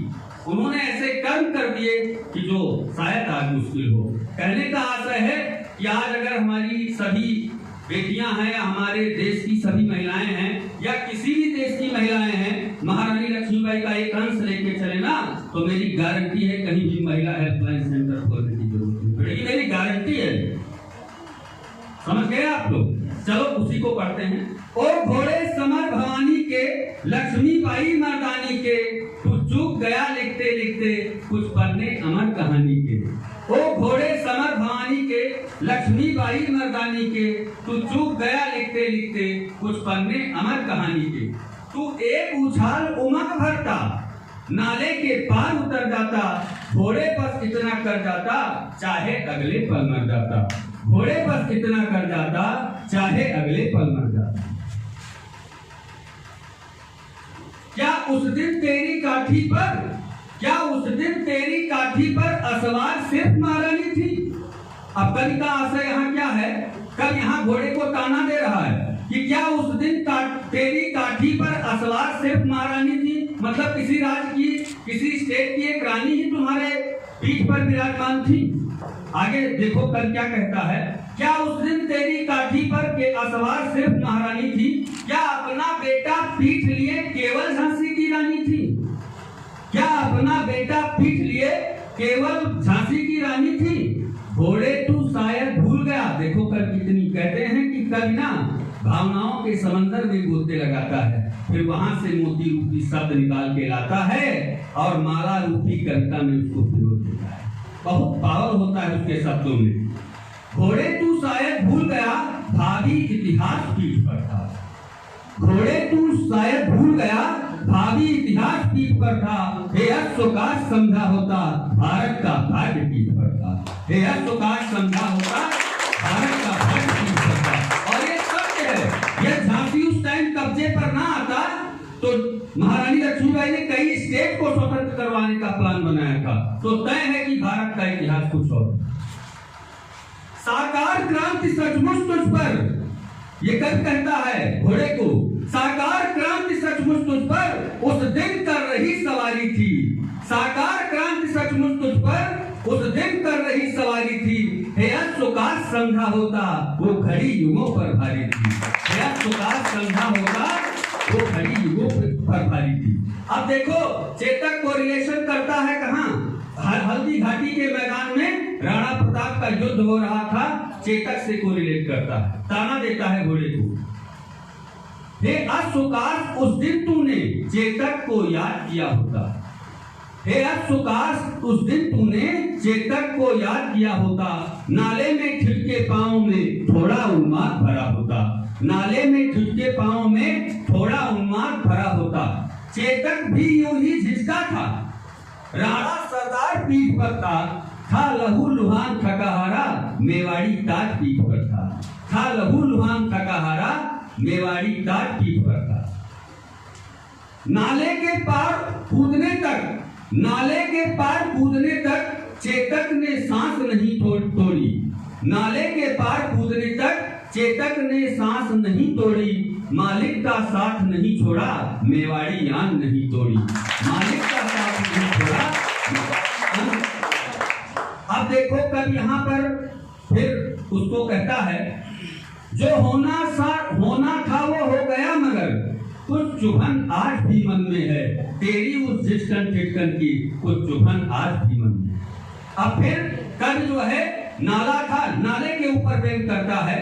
उन्होंने ऐसे कर्म कर दिए कि जो शायद आज मुश्किल हो। कहने का आशय है कि आज अगर हमारी सभी बेटियां हैं या हमारे देश की सभी महिलाएं हैं या किसी भी देश की महिलाएं हैं, महारानी लक्ष्मीबाई का एक अंश लेके चले ना, तो मेरी गारंटी है कहीं भी महिला हेल्पलाइन सेंटर खोलने की जरूरत नहीं पड़ेगी। मेरी गारंटी है। समझ गए आप लोग? चलो उसी को पढ़ते हैं। ओ घोड़े समर भवानी के, लक्ष्मीबाई मर्दानी के, तू चूक गया लिखते लिखते कुछ पन्ने अमर कहानी के। ओ घोड़े समर भवानी के, लक्ष्मीबाई मर्दानी के, तू चूक गया लिखते लिखते कुछ पन्ने अमर कहानी के। तू एक उछाल उमंग भरता, नाले के पार उतर जाता, घोड़े पर इतना कर जाता चाहे अगले पल मर जाता। घोड़े पर इतना कर जाता चाहे अगले पल मर जाता। क्या उस दिन तेरी काठी पर असवार सिर्फ महारानी थी? अब कवि का आशय यहाँ क्या है? कवि यहाँ घोड़े को ताना दे रहा है कि क्या उस दिन तेरी काठी पर असवार सिर्फ महारानी थी? मतलब किसी राज्य की, किसी स्टेट की एक रानी ही तुम्हारे पीठ पर विराजमान थी। आगे देखो कल क्या कहता है। क्या उस दिन तेरी काठी पर के असवार सिर्फ महारानी थी? क्या अपना बेटा पीठ लिए केवल झांसी की रानी थी? क्या अपना बेटा पीठ लिए केवल झांसी की रानी थी? घोड़े तू शायद भूल गया। देखो कल कितनी कहते हैं कि कल ना भावनाओं के समंदर में गोते लगाता है, फिर वहां से मोती रूपी शब्द निकाल के लाता है और माला रूपी कविता में उसको पिरो देता है। बहुत पावर होता है उसके शब्दों में। घोड़े तू शायद भूल गया, भावी इतिहास पीठ पर था। घोड़े तू शायद भूल गया, भावी इतिहास पीठ पर था। हे अशोकाश समझा होता, भारत का भाग्य पीठ पर था। हे अशोकाश समझा होता, भारत का भाग्य पीठ पर था। और ये सत्य है। ये झांसी उस टाइम कब्जे पर ना आता तो महारानी लक्ष्मीबाई ने कई स्टेट को स्वतंत्र करवाने का प्लान बनाया था। तो तय है कि भारत का इतिहास कुछ और। साकार क्रांति सचमुच तुझ पर, ये कब कहता है घोड़े को, साकार क्रांति सचमुच तुझ पर उस दिन कर रही सवारी थी। साकार क्रांति सचमुच तुझ पर उस दिन कर रही सवारी थी। हे अशोकाश समझा होता, वो घड़ी युगों पर भारी थी। हे अशोकाश समझा होता, वो घड़ी युगों पर भारी थी। अब देखो चेतक को रिलेशन करता है कहाँ? हल्दी घाटी के मैदान में राणा प्रताप का युद्ध हो रहा था, चेतक से को रिलेट करता है, ताना देता है घोड़े को। हे अशोकाश उस दिन तूने चेतक को याद किया होता। हे अशोकाश उस दिन तूने चेतक को याद किया होता। नाले में ठिठके पांव में थोड़ा उन्माद भरा होता। नाले में ठिठके पांव में थोड़ा उन्माद भरा होता। चेतक भी यूं ही झिझका था। राणा सरदार पीठ पर था लहू लुहान थकाहारा, मेवाड़ी ताज पीठ पर था लहू लुहान थकाहारा, मेवाड़ी ताज पीठ पर था। नाले के पार कूदने तक चेतक ने सांस नहीं तोड़ी। नाले के पार कूदने तक चेतक ने सांस नहीं तोड़ी। मालिक का साथ नहीं छोड़ा, मेवाड़ी यान नहीं तोड़ी। मालिक का साथ नहीं छोड़ा। अब देखो कब यहाँ पर फिर उसको कहता है, जो होना था वो हो गया, मगर कुछ चुभन आज भी मन में है। तेरी उस झिझकन टिटकन की कुछ चुभन आज भी मन में। अब फिर कल जो है नाला था, नाले के ऊपर व्यंग करता है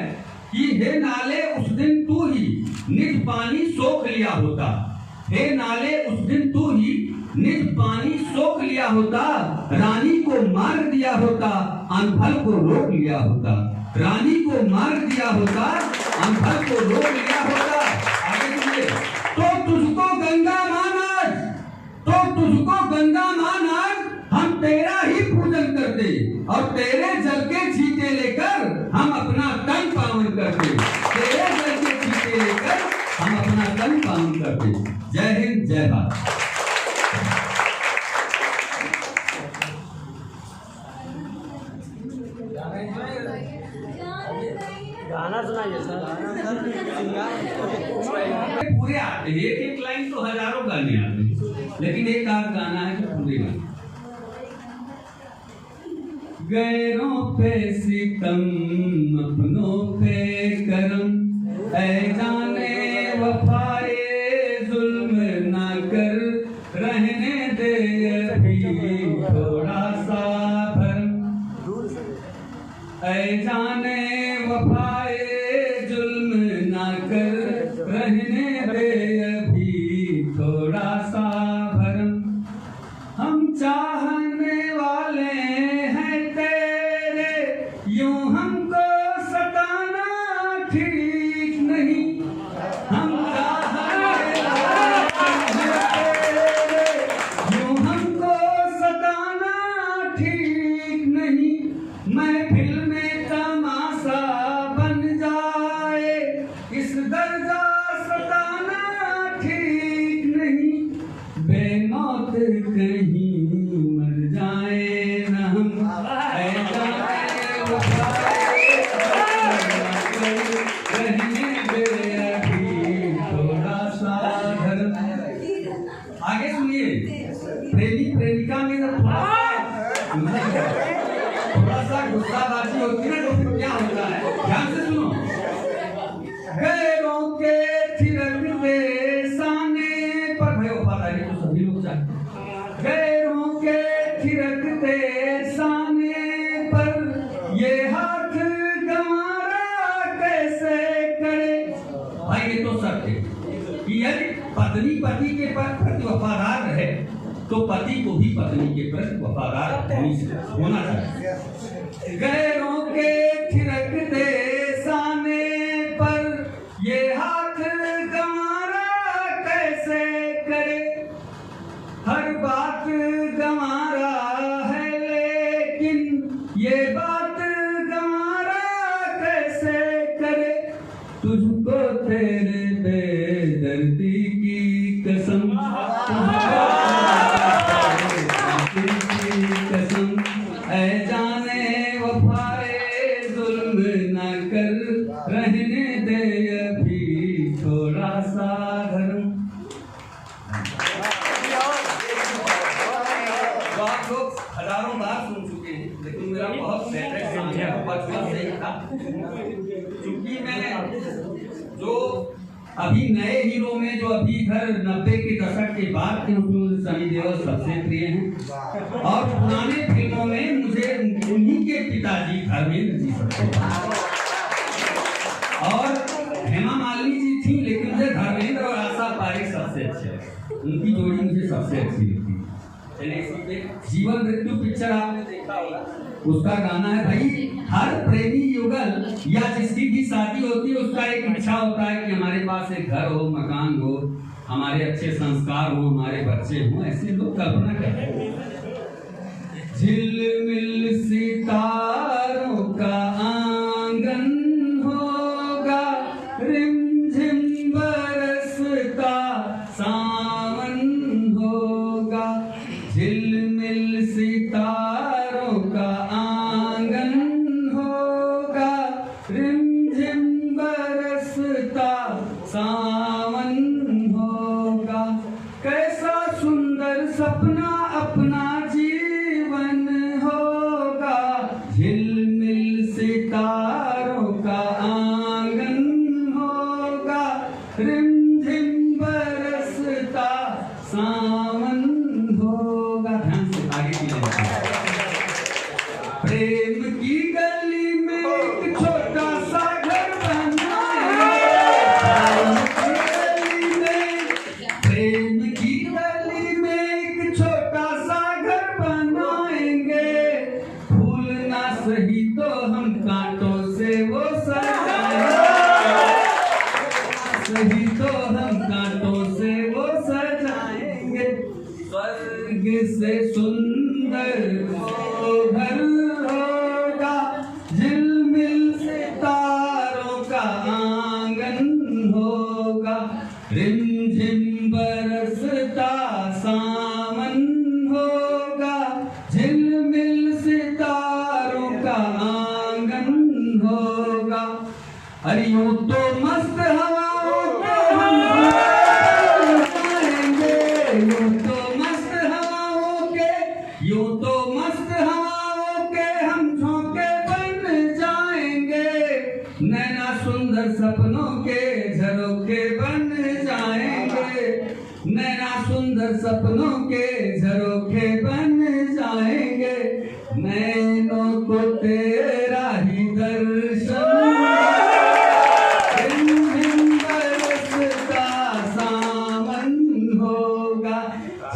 कि हे नाले उस दिन तू ही निज पानी सोख लिया होता। हे नाले उस दिन तू ही निज पानी सोख लिया होता। रानी को मार दिया होता, अनफल को रोक लिया होता, रानी को मार दिया होता, अनफल को रोक लिया होता। आगे सुनिए, तो तुझको गंगा मानस, तो तुझको गंगा मानस, हम तेरा ही पूजन करते और तेरे जल के छींटे लेकर हम अपना तन पावन करते, तेरे जल के छींटे लेकर हम अपना तन पावन करते। जय हिंद, जय भारत। गाना सुनाइए सर। पूरे आते हैं, एक लाइन तो हजारों गाने आते हैं, लेकिन एक आध गाना है जो पूरे गाने। गैरों पे सितम अपनों पे करम, ऐ जाने वफाए जुल्म ना कर, रहने दे अभी थोड़ा सा भरम, ऐ जाने वफाए जुल्म ना कर, रहने दे अभी थोड़ा सा भरम। हम चाहने वाले हैं तेरे, यूं हमको सताना ठीक नहीं। हम चाहने वाले हैं तेरे, यूं हमको सताना ठीक नहीं। महफिल में तमाशा बन जाए, इस दर्जा सताना ठीक नहीं। बेमौत कहीं मर जाए न हम, ऐसा रहने दे अभी थोड़ा सा धर्म। आगे सुनिए, प्रेमी प्रेमिका में जब थोड़ा सा गुस्साबाजी होती है तो फिर क्या होता है, ध्यान से सुनो। गैरों के थिरकते साने पर, भाई वफादारी तो सभी लोग चाहते हैं। गैरों के थिरकते साने पर ये हाथ गंवारा कैसे करे। भाई ये तो सत्य है कि यदि पत्नी पति के प्रति वफादार रहे तो पति को भी पत्नी के प्रति वफादार होना चाहिए। गैरों के थिरकते साने पर ये हाथ गंवारा कैसे करे। हर बात गंवारा है लेकिन ये बात गंवारा कैसे करे। तुझको तेरे बेदर्दी की कसम, कसम, ऐ जाने वफाए जुल्म न कर, रहने दे अभी थोड़ा सा धर्म। तो आप लोग हजारों बार सुन चुके हैं, लेकिन मेरा बहुत फेवरेट सॉन्ग है, बचपन से ही था। क्योंकि मैं जो अभी नए हीरो में जो अभी इधर 90 के दशक के बाद के उसमें सनी देओल सबसे प्रिय हैं, और पुराने फिल्मों में मुझे उन्हीं के पिताजी धर्मेंद्र जी सबसे, और हेमा मालिनी जी थी, लेकिन मुझे धर्मेंद्र और आशा पारेख सबसे अच्छे लगे, उनकी जोड़ी मुझे सबसे अच्छी लगती है। जीवन मृत्यु पिक्चर आपने देखा होगा, उसका गाना है, भाई हर प्रेमी युगल या जिसकी भी शादी होती है उसका एक इच्छा होता है कि हमारे पास एक घर हो, मकान हो, हमारे अच्छे संस्कार हो, हमारे बच्चे हो, ऐसे लोग कल्पना करते हैं। झिलमिल सितारों का आंगन होगा, रिमझिम बरसता सावन होगा। झिलमिल सितारों का आंगन होगा, रिमझिम बरसता सावन होगा। कैसा सुंदर सपना अपना जीवन होगा, होगा। अरे यूं तो मस्त हवाओं के हम जाएंगे, यूं तो मस्त हवाओं के, यूं तो मस्त हवाओं के हम झोंके बन जाएंगे। नैना सुंदर सपनों के झरोखे बन जाएंगे, नैना सुंदर सपनों के झरोखे बन जाएंगे। नैनों को तेरा ही दर्शन, रिमझिम बरसता सावन होगा,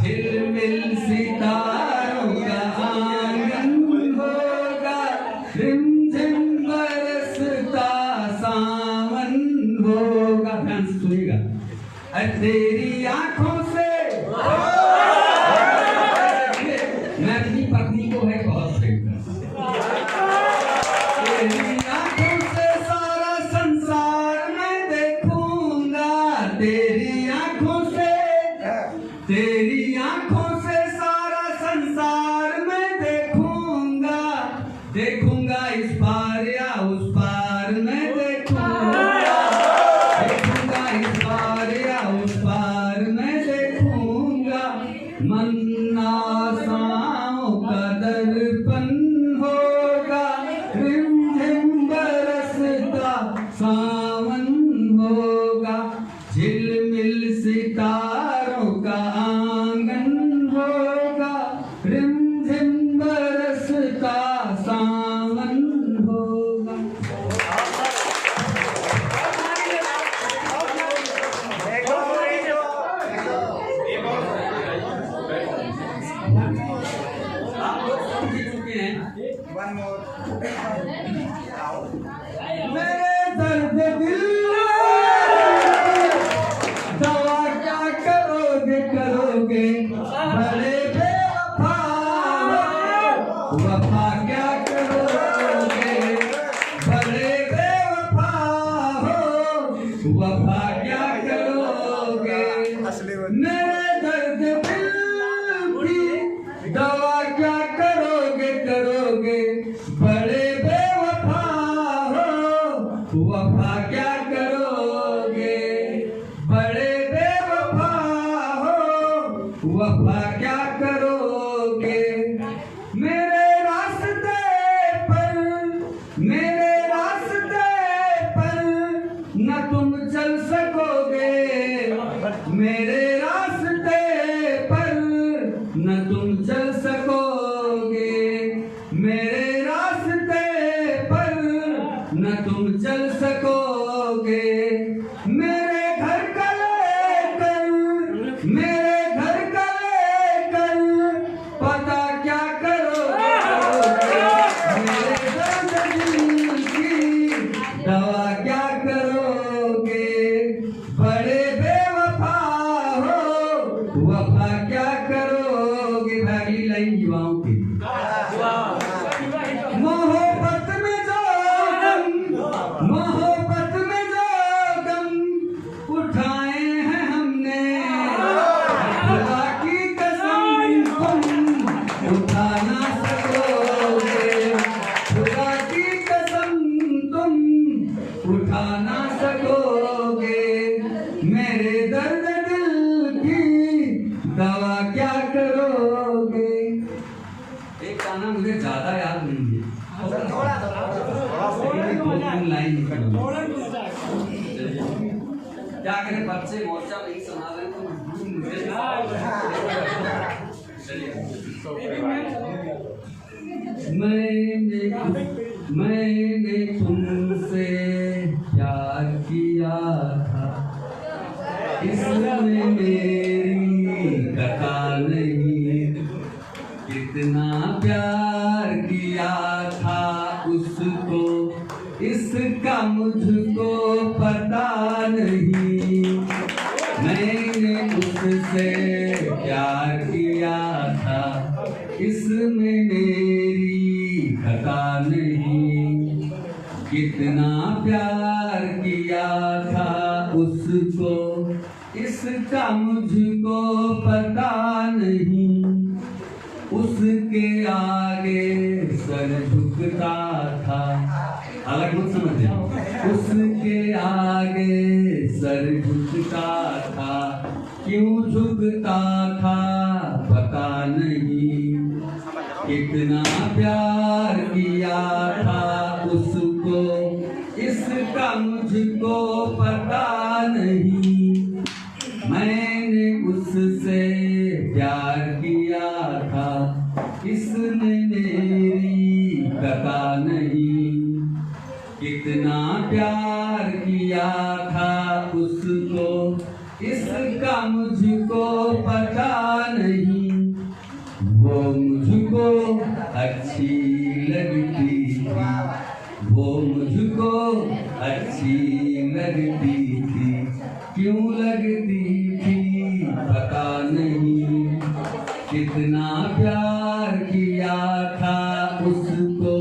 झिलमिल सितारों का आंगन होगा, रिमझिम बरसता सावन होगा। ध्यान से सुनिएगा। अरे तेरी आंखों से मैं अपनी पत्नी को है बहुत प्रेम करता हूं। तेरी आंखों से सारा संसार मैं देखूंगा, तेरी आंखों से, तेरी आंखों से सारा संसार मैं देखूंगा। देखूंगा इस पार या उस पार मैं देखूंगा, देखूंगा इस पार या उस पार मैं देखूंगा। मन आशाओं का दर्पण होगा, रिमझिम बरसता सावन होगा, झिलमिल सितारों का आंगन होगा, रिमझिम बरसता सावन होगा। आप लोग समझ चुके हैं। मेरे दर्द दिल दवा क्या करोगे करोगे, बड़े बेवफा वफा क्या करोगे, बड़े बेवफा हो वफा क्या करोगे। मेरे दर्द दिल की दवा क्या करोगे करोगे, बड़े बेवफा हो वफा क्या करोगे, बड़े बेवफा हो वफा क्या करोगे। मेरे रास्ते पर, मेरे रास्ते पर न तुम चल सकोगे, मेरे रास्ते पर न तुम चल सकोगे, मेरे रास्ते पर न तुम चल सकोगे। मेरे घर का लेकर, मेरे घर का लेकर पता क्या करोगे, मेरे दर्द दिल की दवा क्या करोगे। बड़े बेवफा हो वफा क्या करोगे। भागी लाइन युवाओं की। मोहब्बत में जो गम, मोहब्बत में जो गम उठाए हैं हमने, खुदा की कसम तुम उठा ना सकोगे, खुदा की कसम तुम उठा ना सकोगे। मेरे दर्द दिल की दवा क्या करोगे। एक गाना मुझे ज्यादा याद नहीं है, दो तीन लाइन क्या करें, बच्चे मोर्चा नहीं सुना रहे तो मुझे मैंने तुमसे प्यार किया था, इसमें मेरी कथा नहीं, कितना प्यार किया था उसको, इसका मुझको पता नहीं। मैंने उससे प्यार किया था, इसमें मेरी खता नहीं, कितना प्यार किया था उसको, इसका मुझको पता नहीं। उसके आगे सर झुकता था, अलग समझ रहे। उसके आगे सर झुकता था, क्यों झुकता था पता नहीं, कितना प्यार किया था उसको, इसका मुझको पता नहीं। मैंने उससे प्यार किया था, इसने मेरी पता नहीं, कितना प्यार किया था उसको, इसका मुझको पता नहीं। वो मुझको अच्छी लगती थी, वो मुझको अच्छी लगती थी, क्यों लगती थी पता नहीं, कितना प्यार किया था उसको,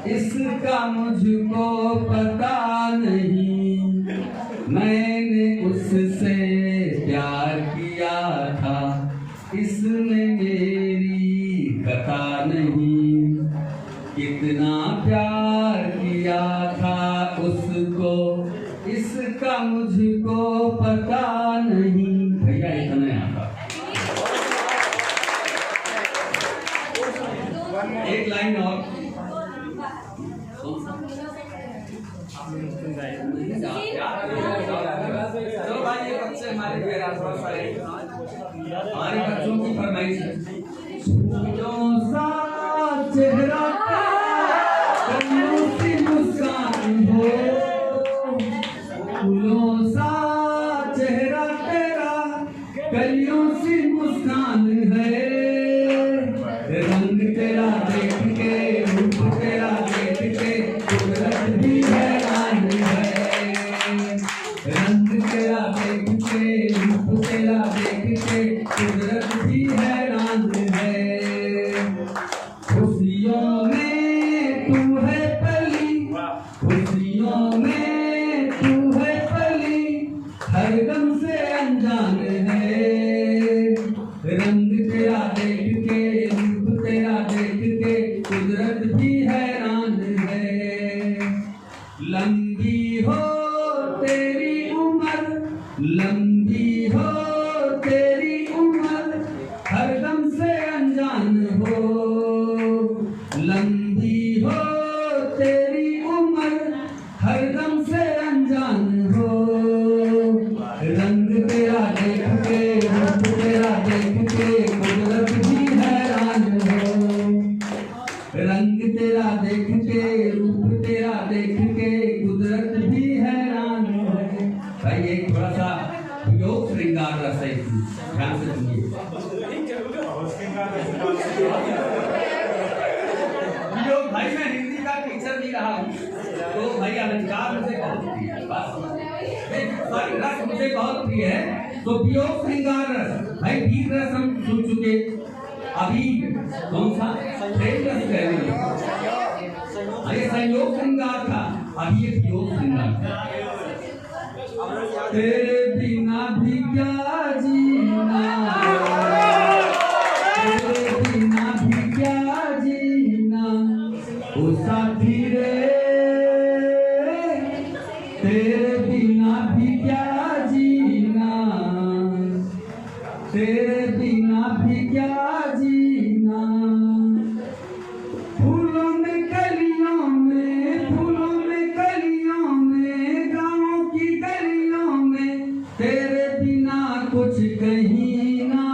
इसका मुझको पता नहीं। मैंने उससे प्यार किया था, इसने मेरी पता नहीं, कितना प्यार किया था उसको, इसका मुझको पता नहीं। भैया इतना आता एक लाइन और चलो भाई, ये बच्चे हमारे हमारे बच्चों की फरमाइश है। फूलों सा चेहरा कलियों की मुस्कान हो, फूलों सा चेहरा तेरा कलियों सी मुस्कान है, रंग तेरा देख के रूप तेरा देख के कुदरत भी हैरान है, रंग तेरा देख के रूप तेरा देख के कुदरत भी हैरान है। खुशियों में तू है पली, खुशियों में तू है पली, हर गम से अनजान है, रंग तेरा देख के रूप तेरा देख के कुदरत भी हैरान है। लंबी हो तेरी उम्र, लंबी हो तेरी उम्र, हर गम से अनजान हो, लंबी हो तेरी उम्र, हर गम से अनजान हो, रंग तेरा देख के रूप तेरा देख के कुदरत भी हैरान हो, रंग तेरा देख के रूप तेरा देख के कुदरत भी हैरान है। भाई एक थोड़ा सा योग श्रृंगार रस है, ध्यान से सुनिए। योग भाई मैं हिंदी का टीचर भी रहा हूँ, तो भाई अलंकार मुझे बहुत प्रिय है, सॉरी रस मुझे बहुत प्रिय है। तो योग श्रृंगार रस, भाई वीर रस हम सुन चुके, अभी कौन सा प्रेम रस कह रहे हैं, अरे संयोग श्रृंगार था, अभी एक योग श्रृंगार था। तेरे बिना भी क्या जीना, तेरे बिना भी क्या जीना, ओ साथी रे, तेरे बिना भी क्या जीना, तेरे बिना भी क्या जीना। फूलों में कलियों में, फूलों में कलियों में, गाँव की गलियों में, तेरे बिना कुछ कहीं ना,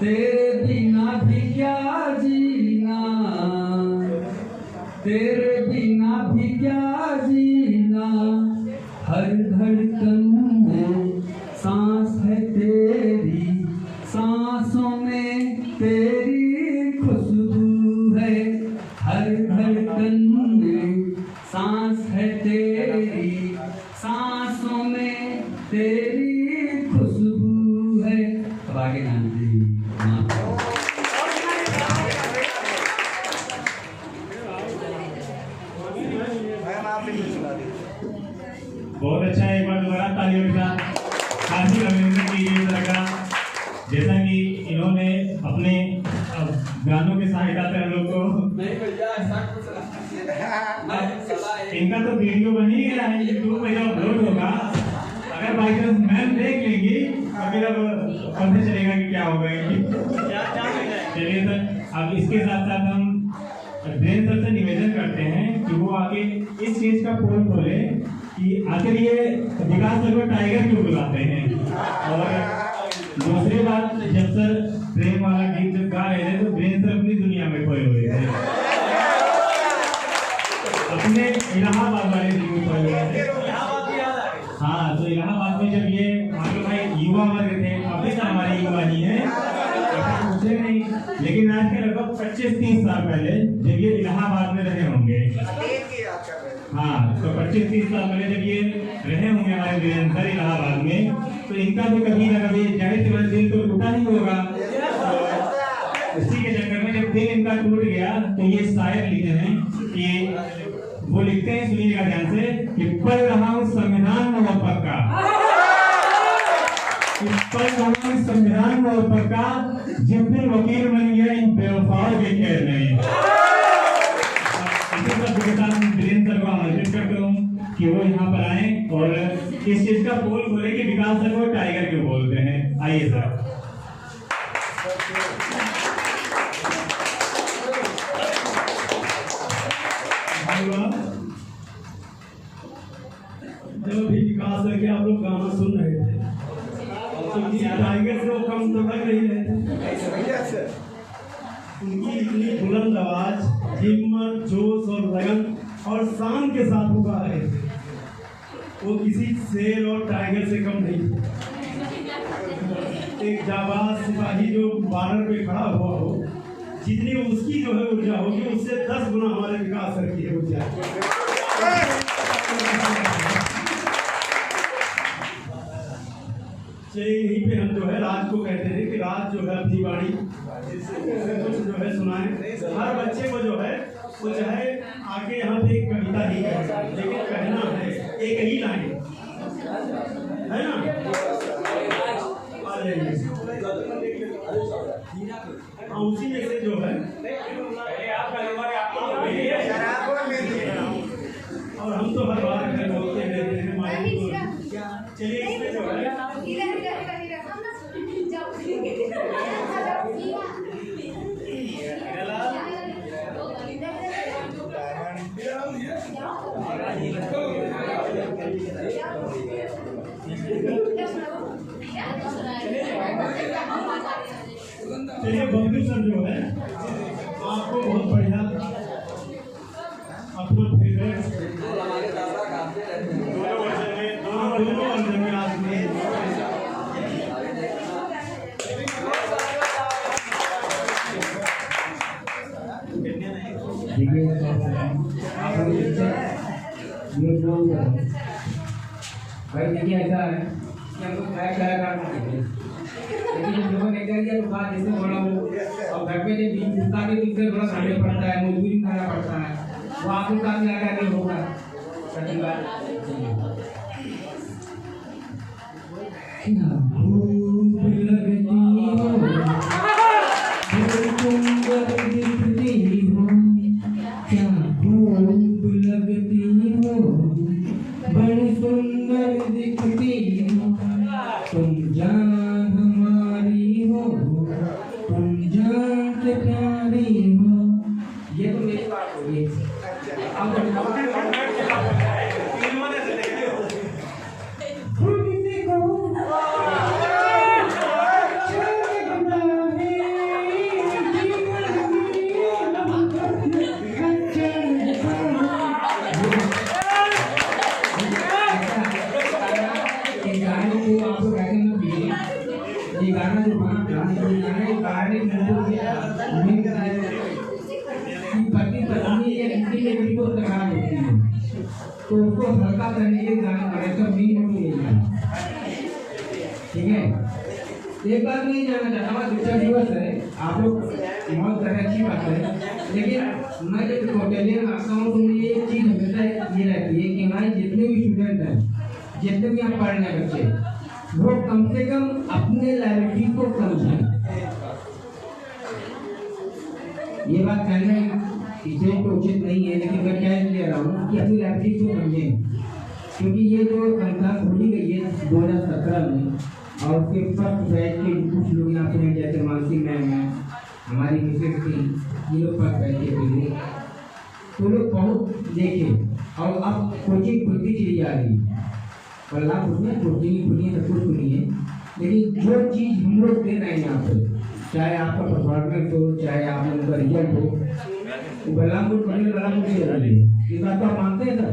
तेरे बिना भी क्या जीना, तेरे बिना भी क्या जीना। हर धड़कन में सांस है तेरी, सांसों में तेरी खुशबू है, हर धड़कन में सांस है तेरी, सांसों में तेरी खुशबू है। अब आगे जाने दीजिए। बहुत अच्छा है, एक बार दोबारा तालियों के साथ हार्दिक अभिनंदन कीजिए इस तरह का। जैसा कि इन्होंने अपने गानों की सहायता से हम लोग को इनका तो वीडियो बन ही गया है, यूट्यूब पे जब अपलोड होगा, अगर बाई चांस मैम देख लेंगी तो फिर अब पता चलेगा कि क्या होगा इनकी। चलिए सर, अब इसके साथ साथ हम ड्रेन सर से निवेदन करते हैं कि वो आके इस चीज का पोल खोले कि आखिर ये विकास सर को टाइगर क्यों बुलाते हैं। और दूसरी बात, जब सर प्रेम वाला गीत जब गा रहे थे तो ड्रेन सर अपनी दुनिया में खोए हुए थे, अपने इलाहाबाद वाले दिन में खोए हुए थे। हाँ, तो इलाहाबाद में जब ये मालूम भाई युवा वर्ग थे, अभी तो हमारे युवा ही है, पूछे नहीं, लेकिन आज के लगभग 25-30 साल पहले जब ये इलाहाबाद में रहे होंगे, हाँ, तो 25-30 साल पहले जब ये रहे होंगे हमारे वीरेंद्र इलाहाबाद में, तो इनका भी कभी न कभी जाहिर सी बात दिल तो टूटा ही होगा। तो इसी के चक्कर में जब दिल इनका टूट गया तो ये शायर लिखे हैं कि वो लिखते हैं, सुनिएगा ध्यान से, कि पढ़ रहा हूँ संविधान में और पक्का, पढ़ रहा हूँ संविधान में और पक्का, जिस दिन वकील बन गया इन बेवफाओं के खेल नहीं। वीरेंद्र सर को आमंत्रित करता हूँ कि वो यहाँ पर आए और इस चीज का पोल खोले कि विकास सर को टाइगर क्यों बोलते हैं। आइए सर। जब भी विकास सर के आप लोग गाना सुन रहे थे तो टाइगर से वो कम तो लग रही है। उनकी इतनी बुलंद आवाज, हिम्मत, जोश और लगन और शान के साथ वो गा रहे थे, वो किसी शेर और टाइगर से कम नहीं। एक जाबाज सिपाही जो बॉर्डर पे खड़ा हुआ हो, जितनी उसकी जो है ऊर्जा होगी उससे 10 गुना हमारे विकास सर की ऊर्जा। चलिए, यहीं पे हम जो है राज को कहते हैं कि राज जो है अपनी वाणी कुछ जो है सुनाए। हर बच्चे को जो है वो चाहे आके यहाँ पे एक कविता ही कहे, लेकिन कहना है एक ही लाइन, है ना। हाँ, उसी में से जो है और हम तो हर बार घर बोलते रहते हैं माइक को। चलिए, इसमें जो है चलिए, बंधु सर जो है आपको बहुत बढ़िया अपना फेवरेट दोनों वर्जन में आज में भाई देखिए, ऐसा है कि हम लोग ट्राई कलाकार नहीं थे, लेकिन हम लोगों ने क्या किया तो बात जैसे बोला वो, और घर पे जब बीच उसका भी दूसरे थोड़ा खाने पड़ता है, मजदूरी करना पड़ता है, वो आपको काम में आकर के होगा सही बात। बड़ी सुंदर दिखती हो, तुम जान हमारी हो, तुम जान से प्यारी हो। ये तो मेरी बात हो गई। अब ये गाना जो बना पति पत्नी या किसी के भी को तकरार होती है तो उसको हल्का करने के गाना बने तो नहीं होती है। ठीक है, एक बात नहीं जानना चाहता हूँ, शिक्षक दिवस है, आप लोग बहुत तरह अच्छी बात है, लेकिन मैं जब कौटिल्य में आता हूँ तो मुझे एक चीज़ हमेशा ये रहती है कि हमारे जितने भी स्टूडेंट हैं, जितने भी आप पढ़ रहे बच्चे, वो कम से कम अपने लाइब्रेरी को समझें। ये बात कहने इसे तो उचित नहीं है, लेकिन मैं क्या ले रहा हूँ कि अपनी लाइब्रेरी को समझें, क्योंकि ये जो संस्था खोली गई है 2017 में, और उसके फर्स्ट बैच के कुछ लोग यहाँ पे हैं, जैसे मानसी मैम है, हमारी मिसेज थी, ये लोग फर्स्ट बैच के थे, तो लोग बहुत देखे और अब कोचिंग खुलती चली जा रही है। बल्लापुर में कोचिंग खुली है, सब कुछ खुली है, लेकिन जो चीज़ हम लोग दे रहे हैं यहाँ पे, चाहे आपका परफॉर्मेंस हो, चाहे आप लोगों का रिजल्ट हो, वो बल्लापुर पढ़ने बल्लापुर से हो रही है। इस बात को आप मानते हैं सर?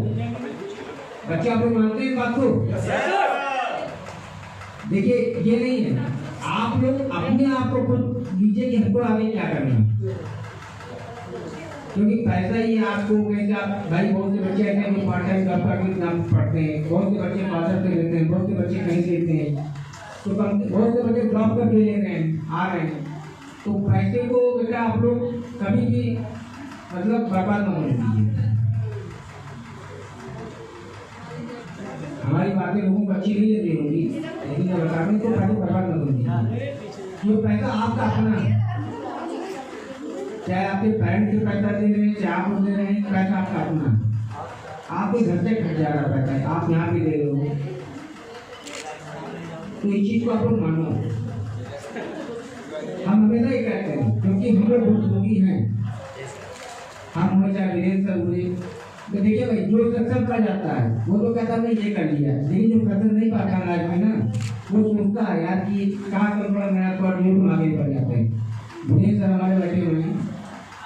बच्चे आप लोग मानते हैं इस बात को? देखिए ये नहीं है, आप लोग अपने आप को खुद दीजिए कि हमको आगे क्या करना है, क्योंकि पैसा ही आपको कैसे आप भाई, बहुत से बच्चे ऐसे हैं जो पार्ट टाइम जॉब करके नाम पढ़ते हैं, बहुत से बच्चे फादर से लेते हैं, बहुत से बच्चे कहीं लेते हैं, तो बहुत से बच्चे जॉब करके ले रहे हैं, आ रहे हैं, तो पैसे को बेटा आप लोग कभी भी मतलब बर्बाद न होने दीजिए। हमारी बातें लोगों को अच्छी नहीं लगी होंगी, लेकिन मैं बता रहा हूँ तो पैसे बर्बाद न होंगे। ये पैसा आपका अपना है, चाहे आपके पेरेंट्स से पैसा दे रहे हैं, चाहे आप दे रहे हैं, पैसा आपका अपना है। आपके घर से खर्च जा रहा पैसा है, आप यहाँ भी दे रहे हो, तो इस चीज को आप लोग मानो। हम हमेशा ही कहते हैं, क्योंकि हम लोग भुक्तभोगी हैं, हम हमेशा वीरेंद्र सर हुए, तो देखिए भाई जो सक्सेस पा जाता है वो तो कहता है ये कर लिया, लेकिन जो सक्सेस नहीं पाता लाइफ में ना, वो सोचता है यार कि कहाँ कर पड़ा, मेरा तो ड्यूट आगे बढ़ जाते हैं। वीरेंद्र सर हमारे बैठे हुए हैं,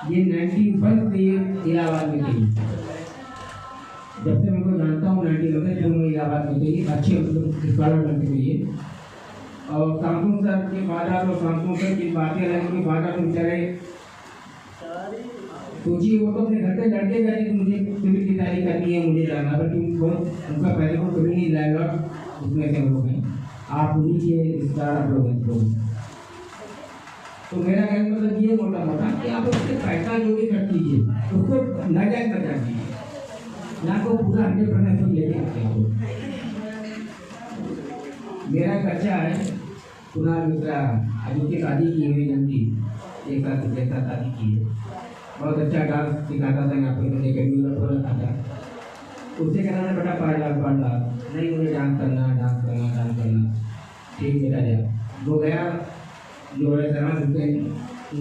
ये 91 से इलाहाबाद में थी, जब से मैं उनको जानता हूँ 91 से मैं इलाहाबाद में थी, अच्छे स्कॉलर बनते हुए। और शांतनु सर के बाद और शांतनु सर की बातें अलग की बात तुम चले सोचिए, वो तो अपने घर से लड़के गए कि मुझे सिविल की तैयारी करनी है, मुझे जाना, बल्कि उनका पहले को कभी नहीं लाएगा, उसमें से लोग हैं, आप उन्हीं के स्टार आप लोग हैं। तो मेरा कहने मतलब ये मोटा मोटा कि आप उससे पैसा जो भी खर्च कीजिए उसको नाजायज बचा दीजिए, ना को पूरा 100% लेके आते हैं। मेरा एक बच्चा है कुणाल मिश्रा, अभी उसकी शादी की हुई जल्दी, एक साल से शादी की है, बहुत अच्छा डांस सिखाता था, यहाँ पे मुझे कभी रखा था, उससे कहना था बेटा पढ़ ला, नहीं मुझे डांस करना, ठीक बेटा जा, वो गया जो है शर्मा उनके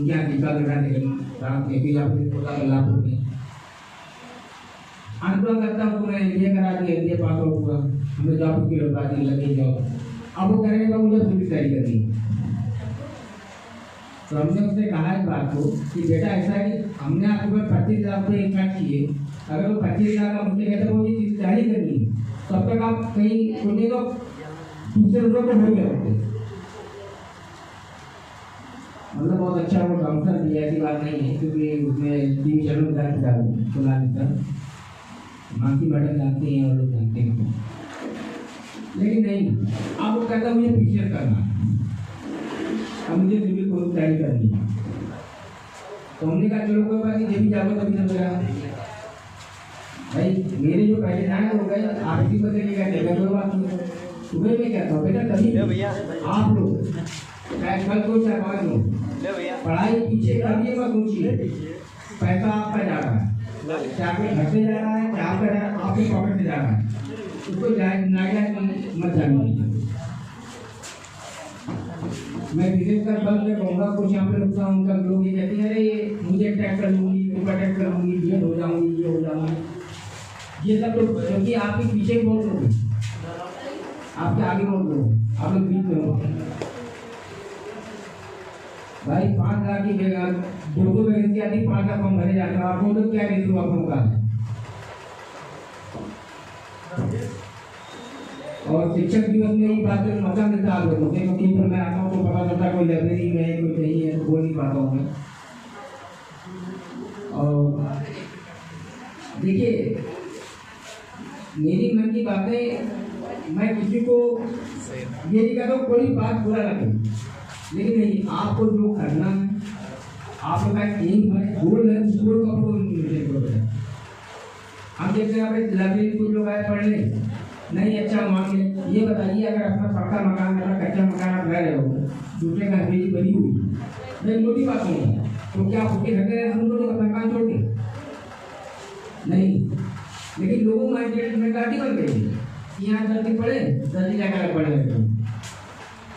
यहाँ टीका लगा डांस के भी लाभ होते हैं। अंतरा करता हूँ तो मैं एमबीए करा दिया, एमबीए पास आउट हुआ, हमें जॉब की बात लगी जॉब, अब वो करेंगे तो मुझे पूरी तैयारी करनी है। तो हमने उससे कहा इस बात को कि बेटा ऐसा है कि हमने आपके ऊपर 25,000 रुपये इन्वेस्ट किए, अगर वो 25,000 का मुझे कहते वो ये चीज़ तैयारी करनी है, तो अब तक आप कहीं सुनिए तो दूसरे लोगों को हो गया होते, मतलब बहुत अच्छा वो काउंसलर भी, ऐसी बात नहीं है, क्योंकि उसमें टीवी चैनल में डाल सुना देता, मानसी मैडम जानते हैं और लोग जानते हैं, लेकिन नहीं, आप वो कहता मुझे फीचर करना, अब मुझे सिविल को तैयारी करनी है, तो हमने कहा चलो कोई बात नहीं, जब भी जाओगे तभी तो मेरा भाई मेरे जो पहले जाने हो गए, आप इसी को लेके गए, कोई बात नहीं। सुबह में कहता हूँ बेटा तभी आप लोग चाहे कल को चाहे बाद में पढ़ाई पीछे करिए, मत सोचिए पैसा आपका जा रहा है, चाहे आपके घर से जा रहा है, चाहे आपका आपके पॉकेट से जा रहा है, उसको नाजायज मत जानिए। मैं विशेषकर बल में कहूँगा, कुछ यहाँ पे रुकता हूँ, कल लोग ये कहते हैं अरे ये मुझे टैग कर लूँगी, ऊपर टैग कर लूँगी, ये हो जाऊँगी, ये हो जाऊँगी, ये सब लोग, क्योंकि आपके पीछे बहुत लोग हैं, आपके आगे बहुत लोग, आप लोग बीच में हो भाई। 5 लाख की जगह 2 वैकेंसी आती, 5 लाख फॉर्म भरे जाते हैं, आपको तो क्या रेशियो आप लोगों का है। और शिक्षक दिवस में ही बात करने मौका मिलता है आप लोगों को, क्योंकि फिर मैं आता हूँ तो पता चलता कोई लाइब्रेरी में है, कोई नहीं है, तो बोल नहीं पाता हूँ मैं। और देखिए मेरी मन की बातें, मैं किसी को ये नहीं कहता हूँ कोई बात बुरा लगे, लेकिन नहीं, आपको जो करना है, आप लोग का एम है, गोल है, उस गोल को आपको हम देखते हैं लाइब्रेरी कुछ लोग आए पढ़ने, नहीं अच्छा मान ले, ये बताइए अगर अपना पक्का मकान, अपना कच्चा मकान आप रह रहे हो, दूसरे का हवेली बनी हुई, मैं मोटी बात नहीं, तो क्या आप उसके घर में रह सकते हो अपना मकान छोड़ के? नहीं, लेकिन लोगों माइंड में गाड़ी बन गई है कि यहाँ जल्दी पड़े जल्दी जाकर पड़े।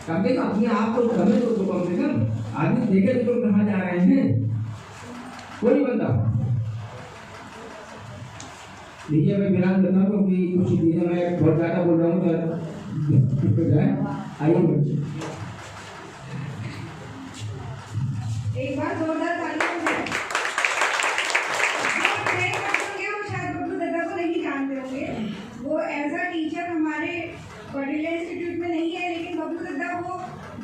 कम से कम अपने आप को समय तो कम से कम आदमी देखे तो कहाँ जा रहे हैं, कोई बंदा। देखिए मैं विराम देता हूँ क्योंकि कुछ चीजें मैं बहुत ज़्यादा बोल रहा हूँ तो आइए बच्चे एक बार जोरदार तालियां हो जाए। जो नए बच्चे होंगे वो शायद बबलू दादा को नहीं जानते होंगे, वो एज अ टीचर हमारे बर्डिला इंस्टीट्यूट में नहीं है, लेकिन बबलू दादा वो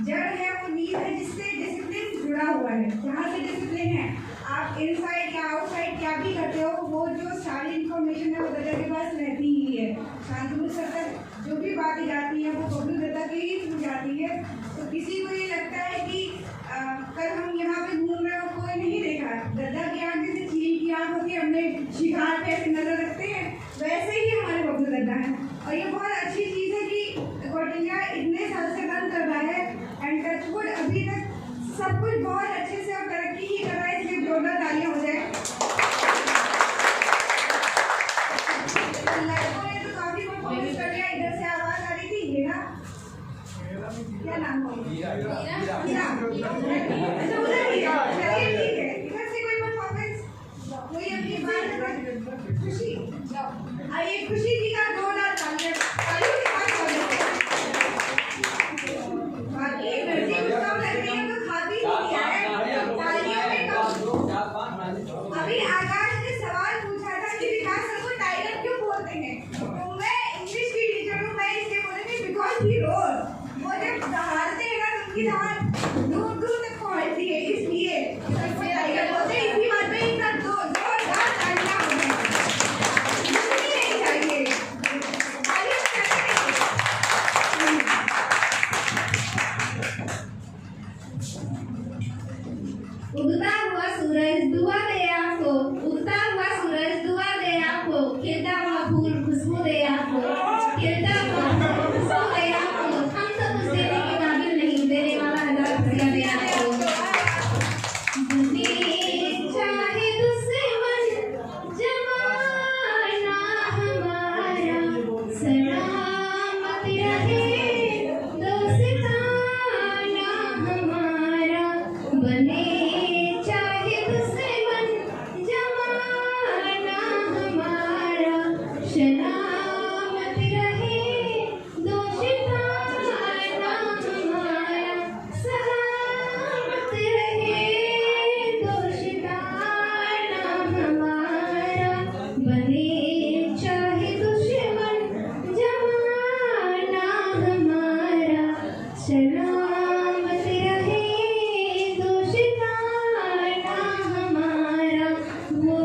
जड़ है, वो नींव है जिससे डिसिप्लिन जुड़ा हुआ है। जहाँ से डिसिप्लिन है, आप इनसाइड या आउटसाइड क्या भी करते हो, वो जो सारी इन्फॉर्मेशन है वो दादा के पास रहती ही है। शांतनु सर तक जो भी बातें जाती हैं वो बबलू दादा के ही थ्रू जाती है। तो किसी को ये लगता है कि कल हम यहाँ पे घूम रहे हो कोई नहीं देखा, दादा की आँख जैसे चील की आँख होती है, हमने शिकार पे ऐसे नजर रखते हैं, वैसे ही हमारे बबलू दादा है। और ये बहुत अच्छी चीज़ है कि कोटिंगा इतने साल से काम कर रहा है एंड टचवुड अभी तक सब कुछ बहुत अच्छे से और तरक्की ही कर रहा है, इसलिए जोरदार तालियां हो जाए। लड़कों ने तो काफी परफॉर्मेंस कर लिया, इधर से आवाज आ रही थी, ये ना क्या नाम है? अच्छा उधर ही है, चलिए ठीक है। इधर से कोई परफॉर्मेंस, कोई अपनी बात खुशी, आइए खुशी जी का जोरदार तालियां के साथ बाकी एनर्जी कम लग रही है तो खाती नहीं है, तालियों में कम। अभी आकाश ने सवाल पूछा था कि विकास सर को टाइगर क्यों बोलते हैं, तो मैं इंग्लिश की टीचर हूँ, मैं इसलिए बोलूँगी बिकॉज ही रोर, वो जब दहाड़ते हैं ना तो उनकी दहाड़ दूर दूर तक पहुँचती है, इसलिए टाइगर बोलते हैं। इसी बात पे इतना जोरदार तालियां हो गई, नहीं चाहिए उगता हुआ सूरज दुआ दे आपको, उगता हुआ सूरज दुआ दे आपको, खिलता हुआ फूल खुशबू दे आपको, खिलता हुआ फूल खुशबू दे आपको। हम सब कुछ देने के काबिल नहीं, देने वाला हजार रुपया दे आपको। चाहे दुश्मन जमाना हमारा, सलामत रहे दोस्ताना हमारा, बने चाहे दुश्मन जमाना हमारा, सलामत रहे दोस्ताना हमारा, सलामत रहे दोस्ताना हमारा, बने चाहे दुश्मन जमाना हमारा, सलामत रहे दोस्ताना हमारा। वो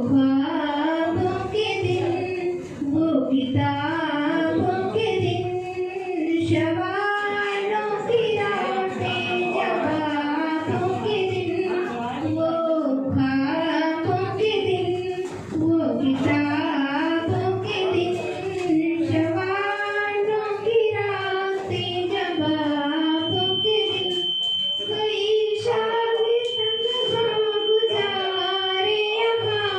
ख्वाबों के दिन, वो किताबों के दिन, सवालों की रातें जवाबों के दिन, वो ख्वाबों के दिन, वो किताबों के दिन, सवालों की रातें जवाबों के दिन। कई साल तन्हा गुजारे यहाँ,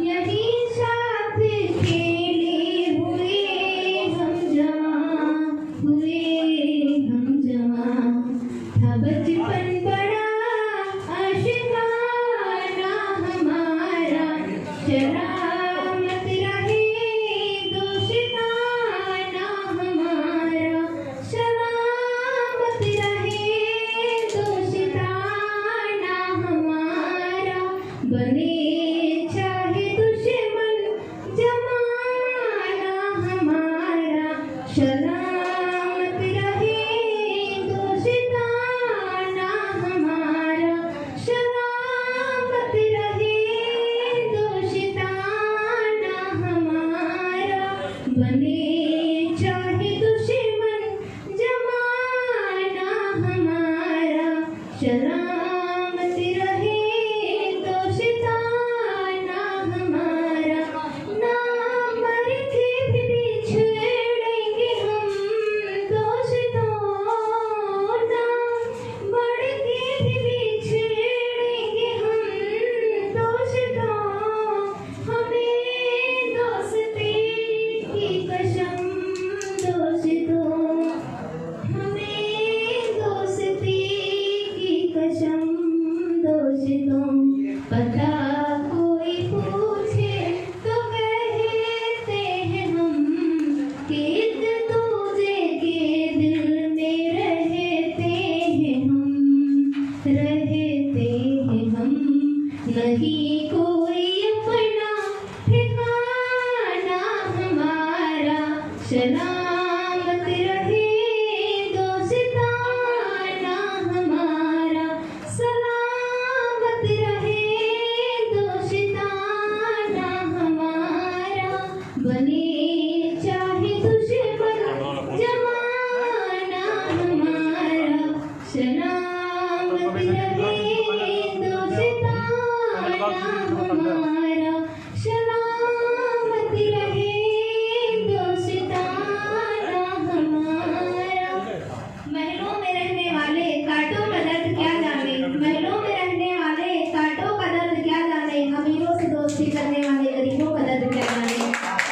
यहीं साथ खेले हुए हम जवां, हुए हम जवां। था बचपन बड़ा आशिकाना हमारा, सलामत रहे दोस्ताना हमारा, सलामत रहे दोस्ताना हमारा, बने चाहे दुश्मन जमाना हमारा, सलामत रहे दोस्ताना हमारा, सलामत रहे दोस्ताना हमारा, बने चाहे दुश्मन जमाना हमारा, सलामत रहे दोस्ताना हमारा। ना मर के भी बिछड़ेंगे हम दोस्तों, ना बढ़ के भी बिछड़ेंगे हम दोस्तों, सलामत रहे दोस्ताना हमारा, सलामत रहे दोस्ताना हमारा, बने चाहे दुश्मन जमाना हमारा, सलामत रहे दोस्ताना हमारा, सलामत रहे दोस्ताना हमारा। महलों में रहने वाले कांटों का दर्द क्या जाने, महलों में रहने वाले कांटों का दर्द क्या जाने, अमीरों से दोस्ती करने वाले गरीबों का दर्द क्या जाने,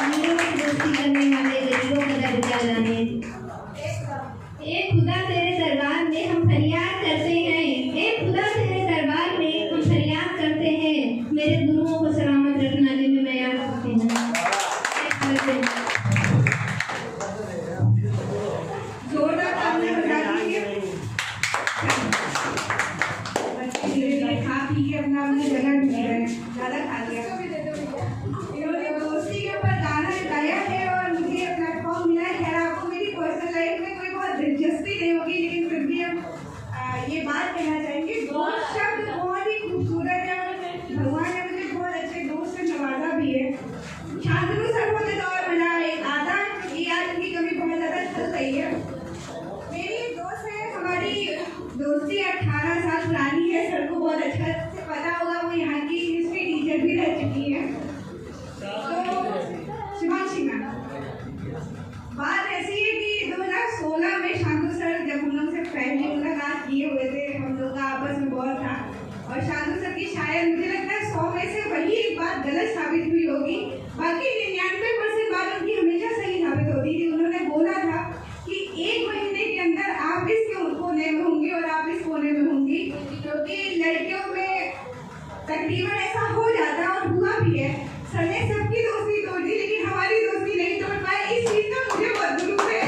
अमीरों से दोस्ती करने वाले गरीबों का दर्द क्या जाने। एक खुदा तेरे दरबार में हम फरियाद करते हैं, एक खुदा तेरे दरबार में हम फरियाद करते हैं, मेरे गुरुओं को सलामत रखना जिन्हें मैं याद रखती हूँ। जोरदार तालियां बजा दीजिए। बच्चे धीरे-धीरे खा पी के अपना अपनी जगह ढूंढ रहे हैं, ज़्यादा खा लिया। इन्होंने दोस्ती के ऊपर गाना गाया है और मुझे ये प्लेटफॉर्म मिला है। खैर आपको मेरी पर्सनल लाइफ में कोई बहुत दिलचस्पी नहीं होगी, लेकिन फिर भी हम ये बात कहना चाहेंगे, दोस्त शब्द बहुत ही खूबसूरत है और भगवान ने मुझे बहुत अच्छे दोस्त से नवाजा भी है। शांतनु सर होते तो और मजा आता, ये आज उनकी कमी बहुत ज़्यादा चल रही है। मेरी एक दोस्त है, हमारी दोस्ती 18 साल पुरानी है। सर को बहुत अच्छा से पता होगा, वो यहाँ की हिस्ट्री टीचर भी रह चुकी है। तो शिवांशी मैम, बात ऐसी है कि 2016 में शांतनु सर जब हम लोग से पहली मुलाकात किए हुए थे, हम लोग का आपस में बहुत था और शांतनु सर की शायद मुझे लगता है 100 में से वही एक बात गलत साबित हुई होगी, बाकी 99% बात उनकी हमेशा सही साबित होती थी। उन्होंने बोला था कि 1 महीने के अंदर आप इस कोने में होंगी और आप इस कोने में होंगी, क्योंकि लड़कियों में तकरीबन ऐसा हो जाता है और हुआ भी है। सर ने सबकी दोस्ती तोड़ दी, लेकिन हमारी दोस्ती नहीं तोड़ पाए। इस चीज का मुझे बहुत दुख है।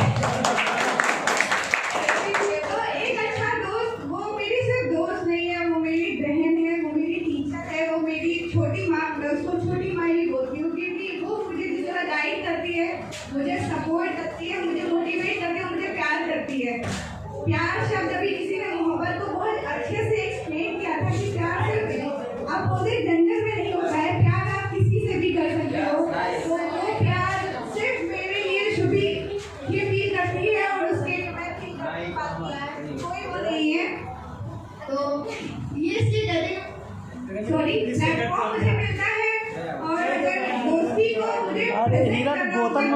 तो एक अच्छा दोस्त, वो मेरी सिर्फ दोस्त नहीं है, वो मेरी बहन है, वो मेरी टीचर है, वो मेरी छोटी माँ, मैं उसको छोटी माँ ही बोलती हूँ, क्योंकि वो मुझे जिस तरह गाइड करती है, मुझे सपोर्ट करती है, मुझे मोटिवेट करती है, मुझे प्यार करती है। प्यार शब्द अभी किसी ने मोहब्बत को बहुत अच्छे से एक्सप्लेन किया था कि प्यार सिर्फ अपोजिट जेंडर में नहीं होता है, प्यार आप किसी से भी कर सकते हो। तो वो प्यार सिर्फ मेरे लिए शुभी ये फील करती है और उसके लिए मैं फील करती पाती है, कोई वो नहीं है। तो ये इसलिए सॉरी प्लेटफॉर्म मुझे मिलता है और अगर दोस्ती को मुझे गौतम में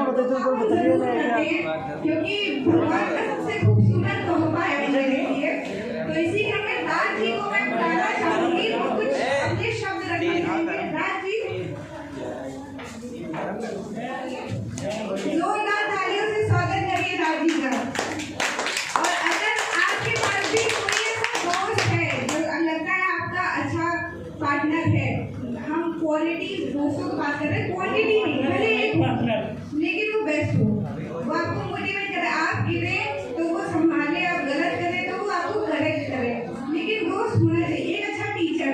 क्योंकि भगवान का सबसे खूबसूरत तोहफा है मेरे लिए। तो इसी क्रम में राज जी को मैं बुलाना चाहूंगी, वो कुछ अपने शब्द रखना चाहेंगे। राज जी, जोरदार तालियों से स्वागत करिए राज जी का। और अगर आपके पास भी कोई ऐसा दोस्त है जो लगता है आपका अच्छा पार्टनर है, हम क्वालिटी दोस्तों की बात कर रहे हैं, क्वांटिटी नहीं, भले एक हो लेकिन वो बेस्ट हो, वो आपको मोटिवेट करे, आप गिरे तो वो संभाले, आप गलत करें तो वो आपको करेक्ट करे, लेकिन दोस्त होना चाहिए। एक अच्छा टीचर,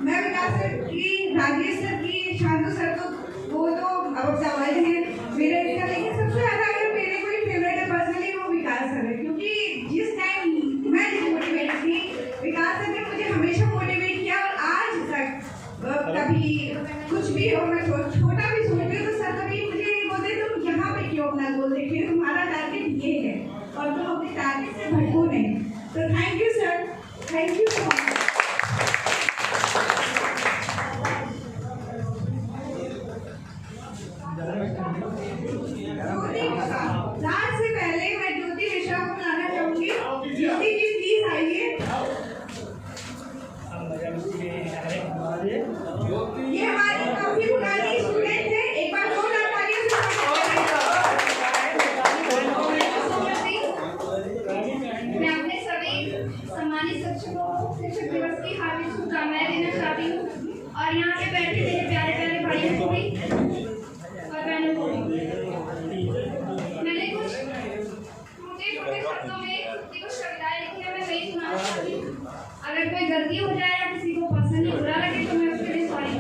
मैं विकास सर की, राजेश सर की, शांतनु सर को, वो तो अब सवाल है मेरे इसका, लेकिन सबसे ज़्यादा अगर मेरे कोई फेवरेट है पर्सनली वो विकास सर है, क्योंकि जिस टाइम मैं डिमोटिवेट थी, विकास सर ने मुझे हमेशा मोटिवेट किया और आज तक कभी कुछ भी हो, मैं छोटा भी सोचती हूँ तो सर कभी मुझे नहीं बोलते तुम यहाँ पे क्यों अपना गोल देखिए, तुम्हारा टारगेट ये है और तुम अपने टारगेट से भटको नहीं। तो thank you sir, thank you so much. रात से पहले मैं ज्योति मिश्रा को बुलाना चाहूंगी। ज्योति जी प्लीज आइए। ये हमारी काफी पुरानी स्टूडेंट है, एक बार जोरदार तालियों से मैं अपने सभी सम्मानित शिक्षकों को शिक्षक दिवस की हार्दिक शुभकामनाएं देना चाहती हूँ और यहाँ पे बैठे मेरे प्यारे प्यारे भाइयों को भी और बहनों को भी। मैंने कुछ छोटे छोटे शब्दों में कुछ कविताएं लिखी है, मैं वही सुनाना चाहती हूँ। अगर कोई गलती हो जाए या किसी को पसंद नहीं बुरा लगे तो मैं उसके लिए सॉरी।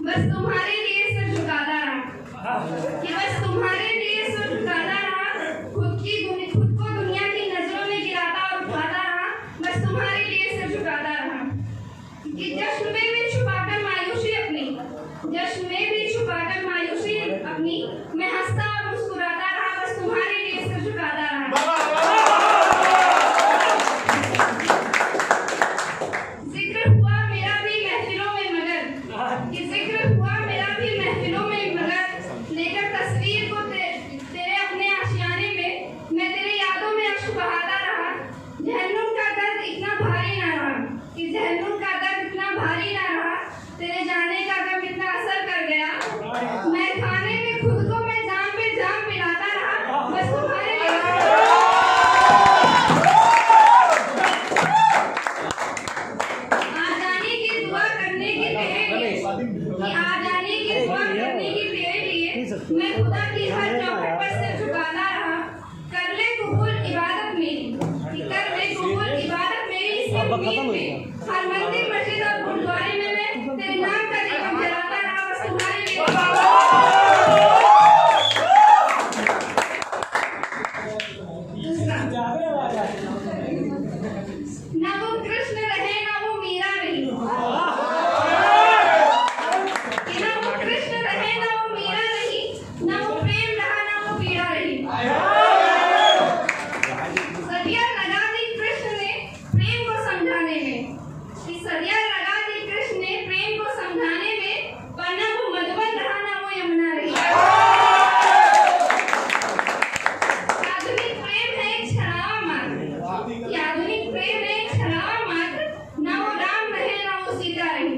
बस तुम्हारे लिए सर झुकाता रहा, तुम्हारे लिए सिर झुकाता रहा, खुद को दुनिया की नजरों में गिराता और उठाता रहा, बस तुम्हारे लिए सिर झुकाता रहा। कि जश्न में भी छुपाकर मायूसी अपनी, मैं हंसता और मुस्कुराता रहा, बस तुम्हारे लिए सिर झुकाता रहा। जिक्र हुआ मेरा भी महफिलों में मगर, लेकर तस्वीर को तेरे अपने आशियाने में, मैं तेरे यादों में अश्क बहाता रहा। जहन्नुम का दर्द इतना भारी ना रहा, तेरे जाने का गम इतना असर कर गया। मैं खाने में खुद को मैं जाम पे जाम पिलाता रहा, बस तुम्हारे लिए। आजाने की दुआ करने के तेरे लिए मैं खुदा की हर चौखट पर सिर झुकाता रहा। कर ले कबूल इबादत मेरी, इस उम्मीद में हर मंदिर मस्जिद और गुरुद्वारे में मैं तेरे नाम का दीपक जलाता रहा, बस तुम्हारे लिए। ना वो कृष्ण रहे ना वो मीरा रही, ना वो कृष्ण रहे ना वो मीरा रही, ना वो प्रेम रहा ना वो पीड़ा रही। सदियां लगा दी कृष्ण ने प्रेम को समझाने में, पर ना वो मधुबन रहा ना वो यमुना रही। आधुनिक प्रेम है एक छलावा मात्र, ना वो राम रहे ना वो सीता रही।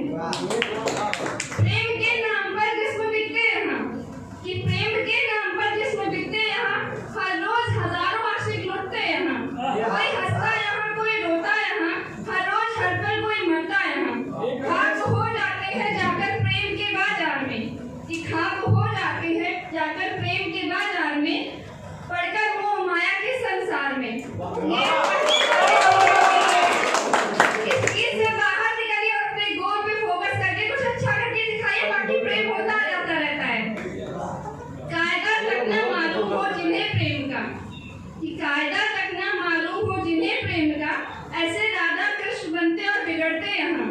प्रेम के नाम पर जिस्म बिकते यहाँ, हर रोज हजारों आशिक लुटते यहाँ। कोई हंसता यहाँ कोई रोता यहाँ, हर रोज हर पल कोई मरता यहाँ। खाक हो जाते हैं जाकर प्रेम के बाजार में, पढ़कर मोह माया के संसार में। इससे बाहर निकलिए और अपने गोल पे फोकस करके कुछ अच्छा करके दिखाइए, बाकी प्रेम होता जाता रहता है। कायदा तक न मालूम हो जिन्हें प्रेम का, ऐसे राधा कृष्ण बनते और बिगड़ते यहाँ।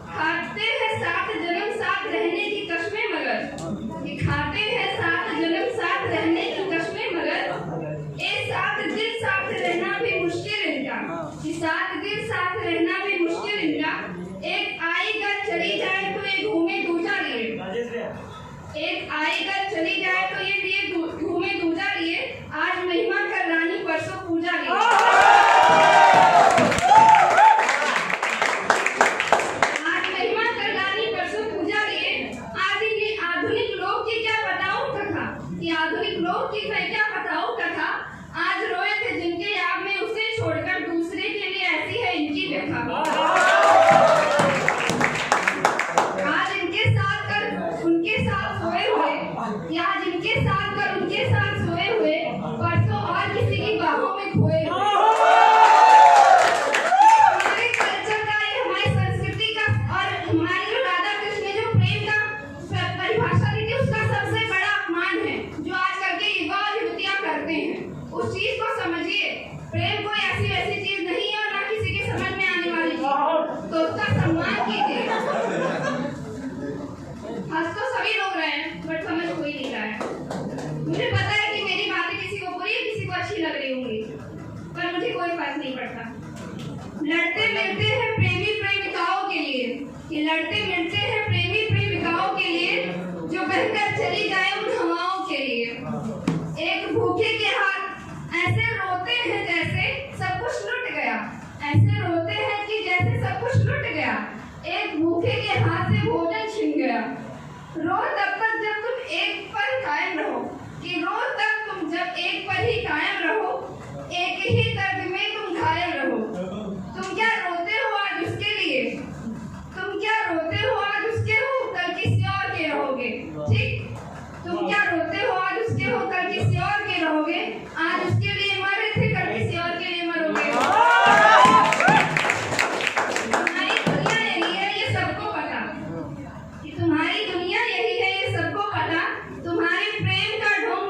खाते हैं साथ जन्म साथ रहने की कसमें मगर, एक साथ दिल साथ रहना भी मुश्किल इनका। एक आएगा चली जाए तो ये घूमे दूजा लिए, आज महिमा कर रानी परसों पूजा लिए। आज रोए थे जिनके याद में उसे छोड़कर, दूसरे के लिए ऐसी है इनकी व्यथा। आज इनके साथ कर उनके साथ सोए हुए, परसों और किसी की बाहों में खोए हुए। हमारे कल्चर का, हमारी संस्कृति का और हमारी जो राधा कृष्ण ने जो प्रेम का परिभाषा दी थी, उसका सबसे बड़ा अपमान है जो आजकल के युवा और युवतियां करते हैं। उस चीज को समझिए, प्रेम कोई ऐसी वैसी चीज नहीं है और ना किसी के समझ में आने वाली चीज, तो उसका सम्मान कीजिए। हंस तो सभी लोग रहे हैं, बट समझ कोई नहीं रहा है। मुझे पता है कि मेरी बातें किसी को बुरी किसी को अच्छी लग रही होंगी, पर मुझे कोई फर्क नहीं पड़ता। लड़ते मिलते हैं प्रेमी प्रेमिकाओं के लिए, जो बहकर चली जाए उन हवाओं के लिए। एक भूखे के हाथ ऐसे रोते हैं जैसे सब कुछ लुट गया, एक भूखे के हाथ से भोजन छिन गया। रो तब तक जब तुम एक पर कायम रहो, एक ही दर्द में तुम घायल रहो। तुम क्या रोते हो आज उसके लिए, कल किसी और के रहोगे। ठीक, तुम क्या रोते हो आज उसके हो, कल किसी और के रहोगे। आज उसके लिए मर रहे थे, कल किसी और के लिए मरोगे। तुम्हारी दुनिया यही है ये सबको पता, तुम्हारे प्रेम का ढोंग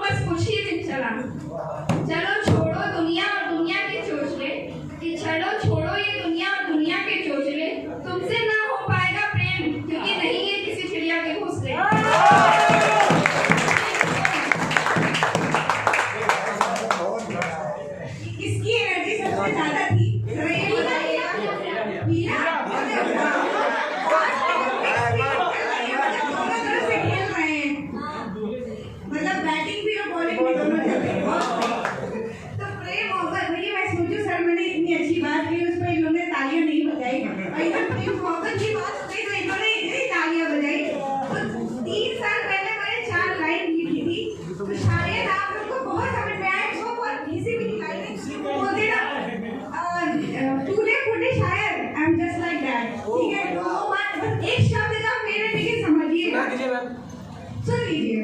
सुन लीजिए।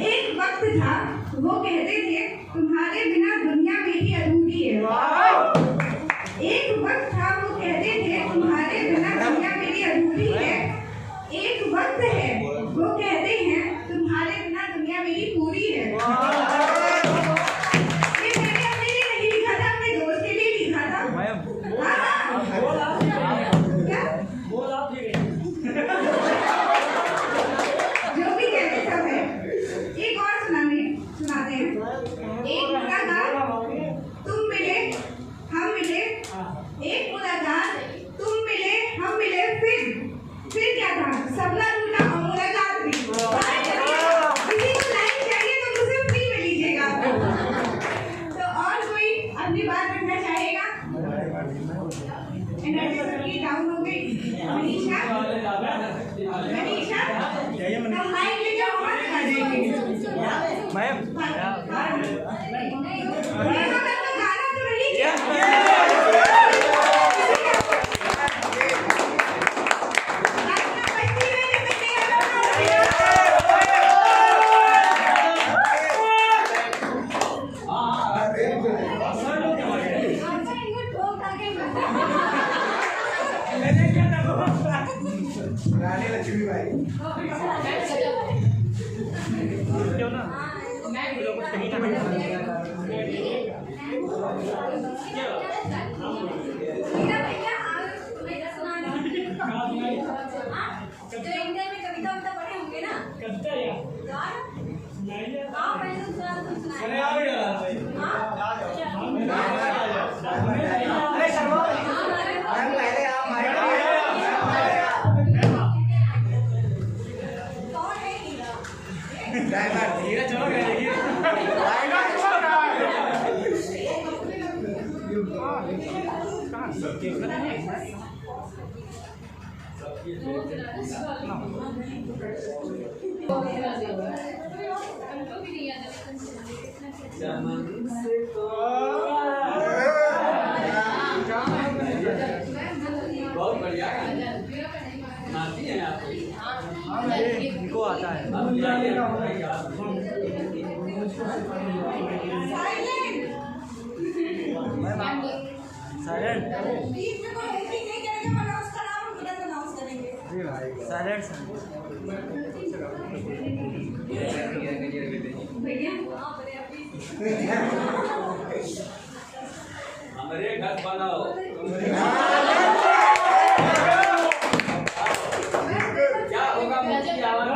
एक वक्त था वो कहते थे तुम्हारे बिना दुनिया मेरी अधूरी है। एक वक्त था वो कहते थे तुम्हारे बिना दुनिया मेरी अधूरी है। एक वक्त है वो कहते हैं तुम्हारे बिना दुनिया मेरी पूरी है। ये मैंने अपने लिए नहीं लिखा था, अपने दोस्त के लिए लिखा था। क्या? जो भी कहते सब है। एक और सुनाते हैं। एक मुलाकात तुम मिले हम मिले, एक मुलाकात तुम मिले हम मिले, फिर क्या था? सपना टूटा और मुलाकात भी। किसी को लाइन चाहिए तो मुझसे फ्री में लीजिएगा। तो और कोई अपनी बात रखना चाहेगा? एनर्जी सबकी डाउन हो गई। मनीषा हम लाइन लेके आवाज कर देंगे। गाना तो नहीं किया। बहुत बढ़िया नाती है आप इनको आता है। हमारे घर बनाओ। क्या होगा मुझे आवाज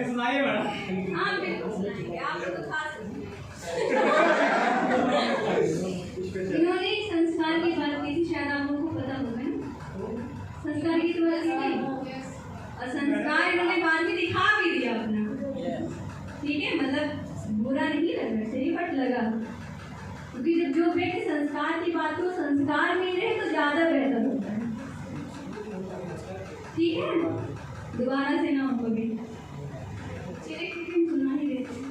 सुनाइए मैडम। इन्होंने संस्कार की बात की थी, शायद आप लोगों को पता होगा ना। संस्कार की तो बात की और संस्कार इन्होंने बाद में दिखा भी दिया अपना। ठीक है, मतलब बुरा नहीं लगा, सही बट लगा, क्योंकि जब जो व्यक्ति संस्कार की बात को संस्कार में रहे तो ज्यादा बेहतर होता है। ठीक है, दोबारा से ना हो कभी। चलिए ठीक है, सुना ही देते हैं।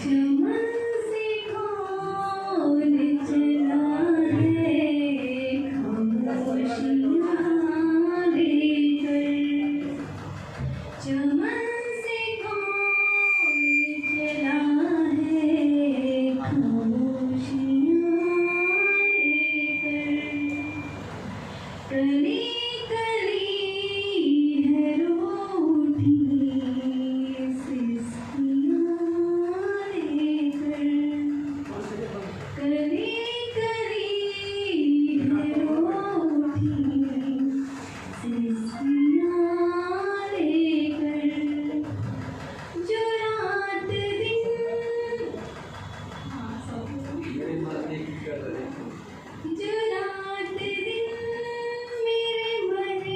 चमन से कौन चला है खामोशियाँ लेकर, चमन से कौन चला है खामोशियाँ लेकर, कली कली है रूठी सिसकियाँ लेकर, कली कली है रूठी सिसकियाँ लेकर, जो रात दिन जो रात दिन मेरे मरने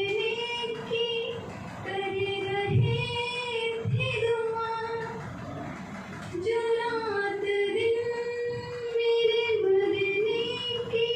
की कर रहे थे दुआ, जो रात दिन मेरे मरने की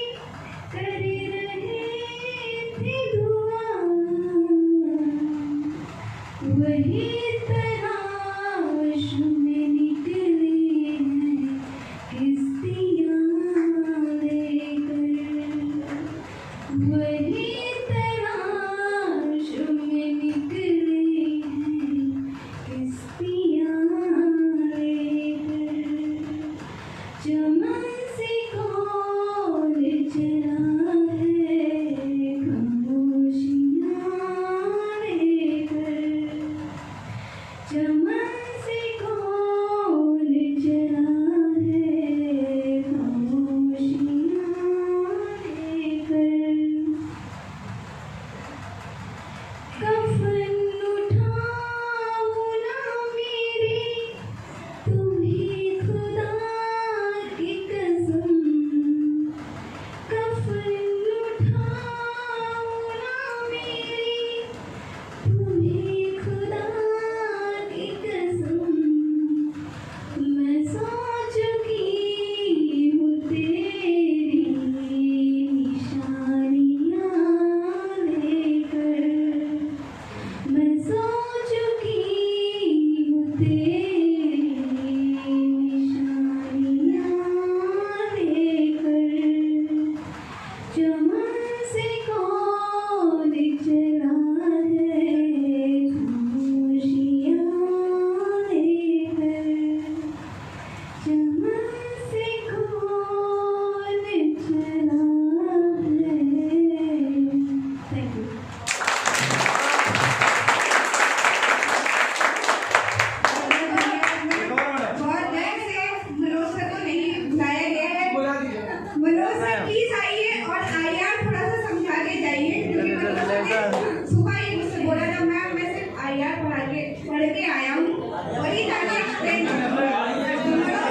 प्लीज आइए और IR थोड़ा सा समझा के जाइए, क्योंकि मतलब सुबह ही मुझसे बोला था मैम मैं सिर्फ IR पढ़ के आया हूँ, वही जाके एक्सप्लेन करूँगा।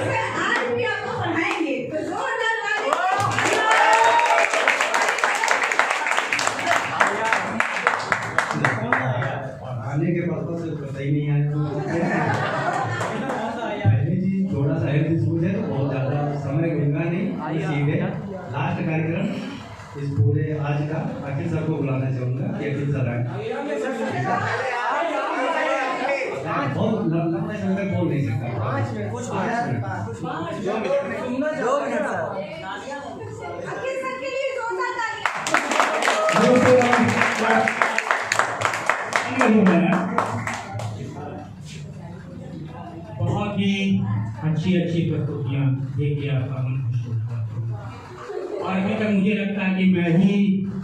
सर आज भी आपको पढ़ाएंगे तो जोरदार आने के पर्पज से पता ही नहीं आया। पहले जी थोड़ा सा हेल्थ इश्यूज है तो बहुत ज़्यादा समय मिलना नहीं, सीधे लास्ट कार्यक्रम इस पूरे आज का अखिल सर को बुलाना चाहूँगा कि अखिल सर आए। बहुत लंबा समय बोल नहीं सकता। अखिल सर के लिए जोरदार तालियां। बहुत ही अच्छी प्रस्तुतियाँ देख के आपका मन खुश होता है। और अभी तक मुझे लगता है कि मैं ही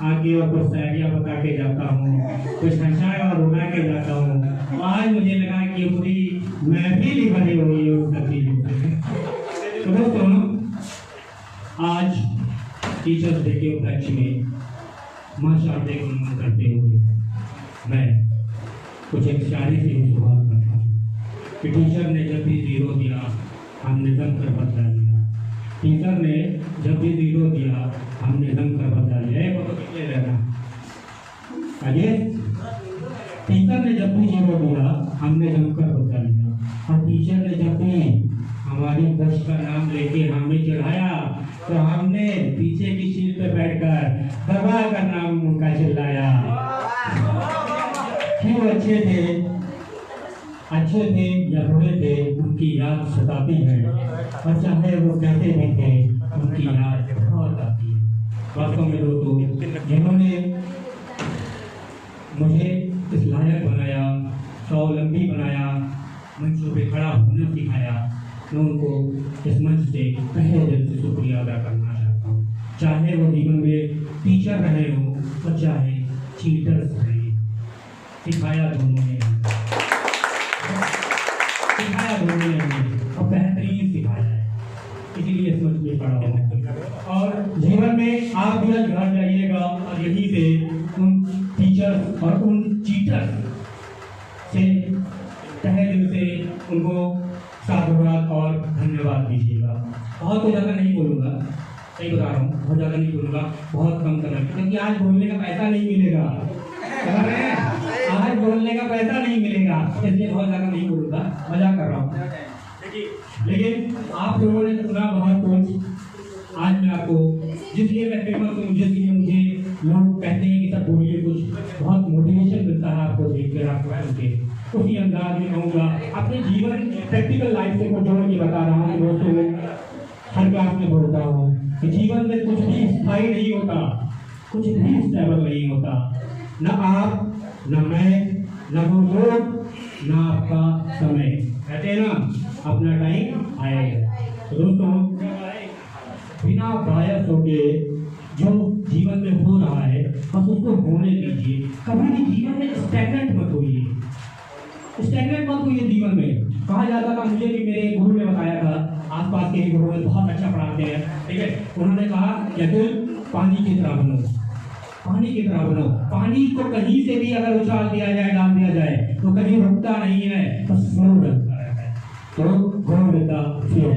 आगे और कुछ शायरियाँ बता के जाता हूँ, कुछ हंसाया और रुला के जाता हूँ। आज मुझे लगा कि पूरी महफिल भरी हुई है उस सब चीज़ों से। तो दोस्तों, आज टीचर्स डे के उपलक्ष्य में माशाअल्लाह को नमन करते हुए मैं कुछ एक शायरी से ही शुरुआत करता हूँ कि टीचर ने जब भी 0 दिया हमने दम कर बदला लिया। टीचर ने जब भी 0 दिया हमने दम कर बदला लिया। एक तो कितने रहना आगे, टीचर ने जब भी 0 दिया हमने दम कर बदला लिया। और टीचर ने जब भी हमारी बस का नाम लेके हमें चढ़ाया तो हमने पीछे की सीट पे बैठकर दबा कर नाम उनका चिल्लाया। क्यों अच्छे थे या बुरे थे उनकी याद सताती है, और चाहे वो कहते भी थे उनकी याद बहुत आती है। वास्तव में दोस्तों, जिन्होंने मुझे इस लायक बनाया, स्वावलंबी बनाया, मंचों पे खड़ा होना सिखाया, मैं उनको इस मंच से तहे दिल से शुक्रिया अदा करना चाहता हूँ। चाहे वो जीवन में टीचर रहे हो और चाहे चीटर्स रहे, सिखाया दोनों ने और बेहतरीन सिखाया है, इसीलिए इस मंच में खड़ा हूँ। और जीवन में आप भी घर जाइएगा और यहीं से उन टीचर्स और उन चीटर्स से तहे दिल से उनको साधुवाद और धन्यवाद दीजिएगा। बहुत तो ज़्यादा नहीं बोलूँगा, सही बता रहा हूँ, बहुत ज़्यादा नहीं बोलूँगा, बहुत कम करना, क्योंकि आज बोलने का पैसा नहीं मिलेगा। आज बोलने का पैसा नहीं मिलेगा, इसलिए बहुत ज़्यादा नहीं बोलूँगा, मजाक कर रहा हूँ। लेकिन आप लोगों ने सुना बहुत कुछ। आज मैं आपको जिसलिए मैं फेमस हूँ, जिसलिए मुझे लोग कहते हैं कि सब बोलिए कुछ, बहुत मोटिवेशन मिलता है आपको देख कर, आपको सुन के। उसी अंदाज में कहूँगा, अपने जीवन प्रैक्टिकल लाइफ से को जोड़ के बता रहा हूँ दोस्तों। हर क्लास में बोलता हूँ कि जीवन में कुछ भी स्थायी नहीं होता, कुछ भी स्टेबल नहीं होता। न आप, न मैं, न वो लोग, न आपका समय। कहते हैं ना, अपना टाइम आएगा। तो दोस्तों, बिना बायस होके जो जीवन में हो रहा है बस उसको होने दीजिए। कभी भी जीवन में स्टैग्नेंट मत होइए, स्टैग्नेंट मत होइए जीवन में। कहा जाता था, मुझे भी मेरे गुरु ने बताया था, आसपास के ही गुरु ने बहुत अच्छा पढ़ाते हैं, ठीक है। उन्होंने कहा कि पानी की तरह बनो, पानी की तरह बनो। पानी को कहीं से भी अगर उछाल दिया जाए, डाल दिया जाए तो कहीं रुकता नहीं है, बस फ्लो रहता है। तो गो विद द फ्लो,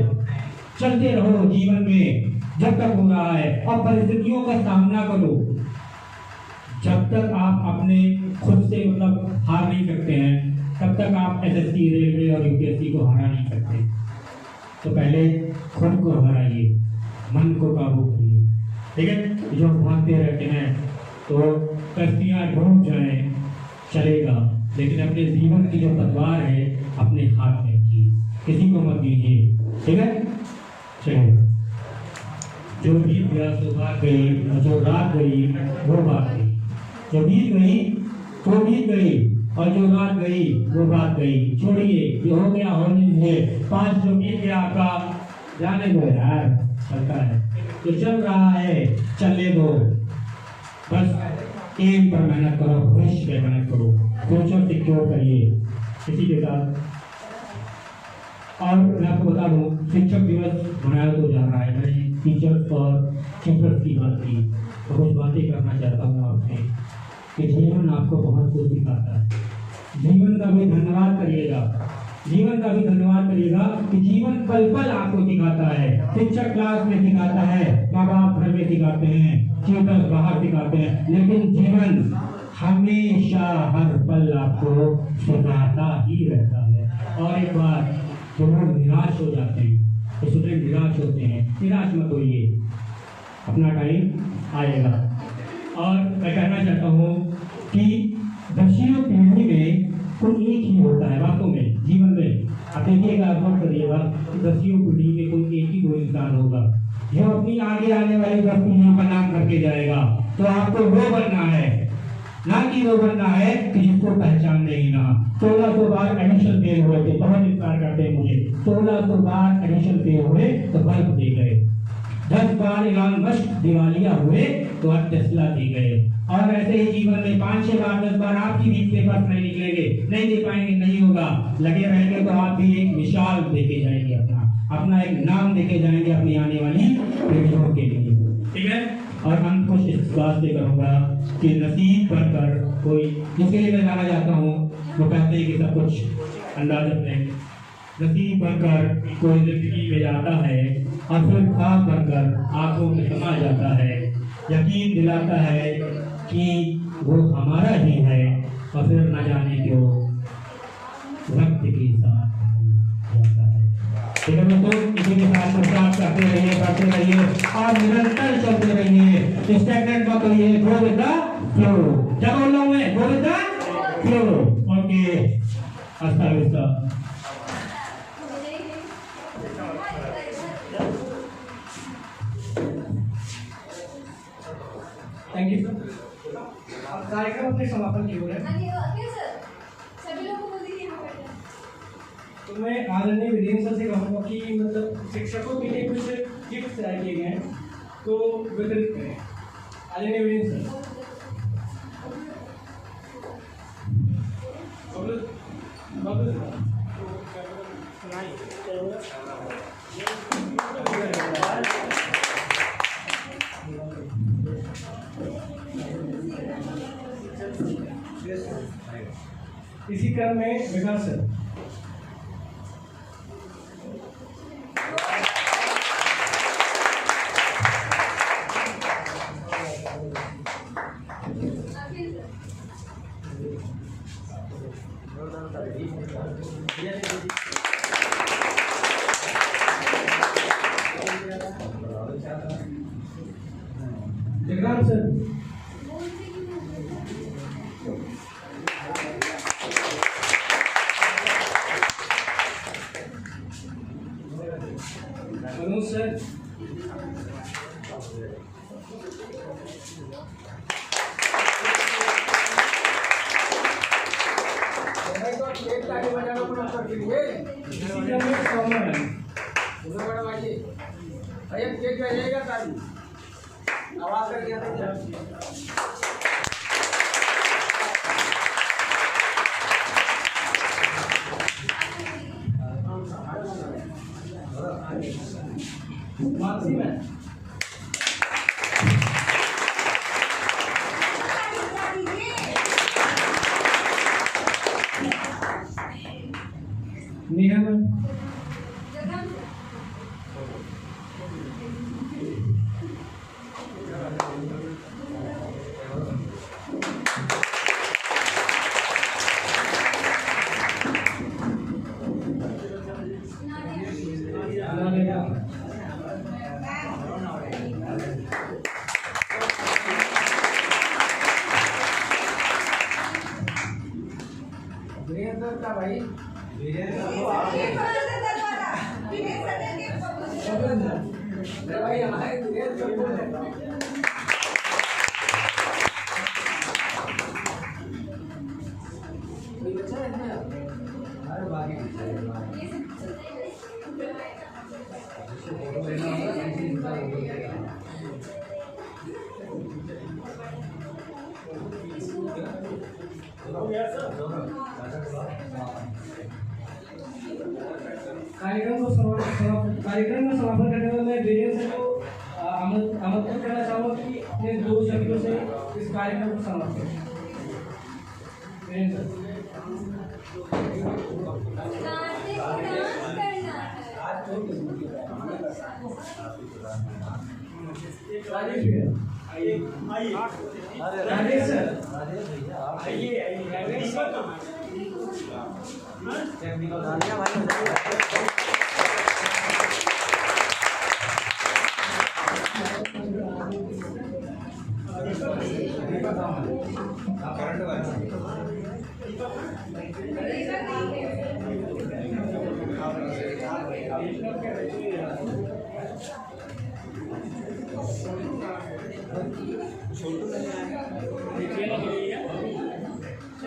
चलते रहो जीवन में जब तक हो रहा है, और परिस्थितियों का सामना करो। जब तक आप अपने खुद से मतलब हार नहीं सकते हैं, तब तक आप SSC, रेलवे और UPSC को हरा नहीं सकते। तो पहले खुद को हराइए, मन को काबू करिए, ठीक है। जो भागते रहते हैं तो कश्तियाँ डूब जाएं चलेगा, लेकिन अपने जीवन की जो तलवार है अपने हाथ में रखिए, किसी को मत दीजिए, ठीक है। चलिए, जो बीत गया सो बात गई, और जो रात गई वो बात गई। जो बीत गई तो बीत गई, और जो रात गई वो बात गई। छोड़िए, जो हो गया होने दीजिए। पास जो बीत गया आपका जाने दो यार, चलता है जो चल रहा है चलने दो। बस एम पर मेहनत करो, भविष्य पे मेहनत करो, फ्यूचर सिक्योर करिए। इसी के साथ और मैं आपको बता दूं, शिक्षक दिवस मनाया तो जा रहा है। मैंने टीचर्स और चित्रत की बात की, तो कुछ बातें करना चाहता हूँ आपसे कि जीवन आपको बहुत कुछ सिखाता है। जीवन का भी धन्यवाद करिएगा, जीवन का भी धन्यवाद करिएगा कि जीवन पल पल आपको सिखाता है। शिक्षक क्लास में सिखाता है, माँ बाप घर में सिखाते हैं, टीचर बाहर सिखाते हैं, लेकिन जीवन हमेशा हर पल आपको सिखाता ही रहता है। और एक बात, जो लोग निराश हो जाते हैं, तो स्टूडेंट निराश होते हैं, निराश मत होइए, अपना टाइम आएगा। और मैं कहना चाहता हूँ कि 10वीं पीढ़ी में कोई एक ही होता है वास्तव में जीवन में। आप देखिएगा, अनुभव करिएगा कि 10वीं पीढ़ी में कोई एक ही दो इंसान होगा जो अपनी आगे आने वाली 10 पीढ़ियों का नाम करके जाएगा। तो आपको वो बनना है, ना कि वो बनना है कि जिसको पहचान नहीं ना। 1600 बार एडिशन फेल हुए थे, बहुत इंतजार करते हैं मुझे, 1600 बार एडिशन फेल हुए तो बल्ब दे गए। 10 बार इलॉन मस्क दिवालिया हुए तो आज टेस्ला दे गए। और ऐसे ही जीवन में 5-6 बार 10 बार आपकी भी पेपर्स नहीं निकलेंगे, नहीं दे पाएंगे, नहीं होगा। लगे रहेंगे तो आप भी एक मिसाल देके जाएंगे, अपना एक नाम देके जाएंगे अपनी आने वाली पीढ़ियों के लिए, ठीक है। और हम कुछ इस बात से करूँगा कि नसीब बनकर कोई, जिसके लिए मैं गाना चाहता हूँ, वो कहते हैं कि सब कुछ अंदाज अपने, नसीब बनकर कोई जिंदगी में जाता है और फिर ख्वाब बनकर आंखों में समा जाता है, यकीन दिलाता है कि वो हमारा ही है, और फिर न जाने क्यों वक्त के साथ जाता है। ठीक है दोस्तों, इसी के साथ प्रचार करते रहिए, करते रहिए और निरंतर चलते रहिए, स्टैग्नेंट मत होइए, गो विद द फ्लो। क्या बोल रहा हूँ मैं? Go with the flow. Okay, Aastha Aastha. Thank you sir. कार्यक्रम अपने समापन की ओर है। सभी लोगों को बोलिए यहाँ बैठे। तो मैं आदरणीय वीरेंद्र सर से कहूँगा कि मतलब शिक्षकों के लिए कुछ गिफ्ट तैयार किए गए हैं, तो वितरित करें। आदरणीय वीरेंद्र सर। इसी क्रम में Vikas sir. Jagram sir. Manoj sir. आवाज मानसी में नेहा में भाई कार्यक्रम का समापन करने में मैं वीरेंद्र सर को मैं कहना चाहूँगा कि अपने 2 शब्दों से इस कार्यक्रम को समाप्त करें। राजेश सर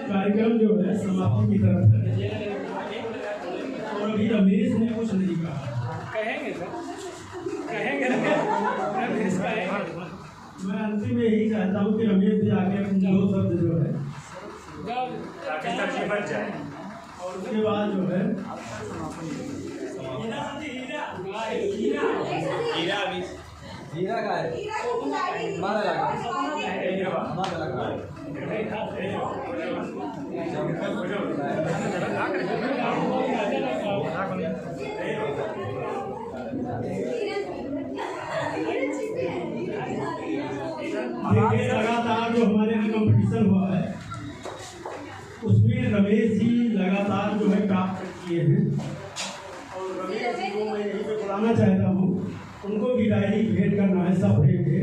कार्यक्रम जो है समाप्ति की तरफ है और अभी रमेश ने कुछ नहीं कहा। कहेंगे सर, कहेंगे रमेश कहेंगे। मैं अंतिम में यही चाहता हूँ कि रमेश जी आगे अपने 2 शब्द जो है और उसके बाद जो है हीरा का है मारा लगा मारा लगा देखिए लगातार जो हमारे यहाँ कंपटीशन हुआ है उसमें रमेश जी लगातार जो है प्राप्त किए हैं और रमेश जी को मैं यहीं पे बुलाना चाहता हूँ, उनको भी डायरी भेंट करना है सब प्रेम के।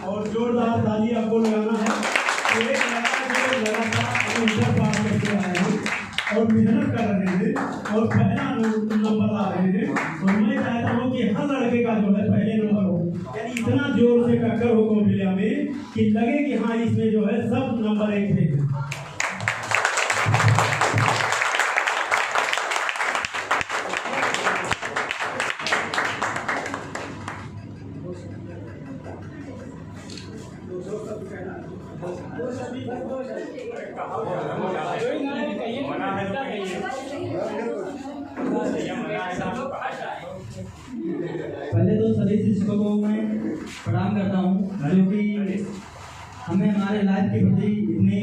और जोरदार ताली आपको लगाना है। एक लड़का जो लगातार इंटर पास करके आए हैं और मेहनत कर रहे हैं और पहला नंबर ला रहे हैं और मैं चाहता हूँ कि हर लड़के का जो है पहले नंबर हो, यानी इतना जोर से टक्कर हो कौशल्या में कि लगे कि हाँ इसमें जो है सब नंबर 1 पे है। पहले तो सभी शिक्षकों को मैं प्रणाम करता हूँ जो कि हमें हमारे लाइफ के प्रति इतनी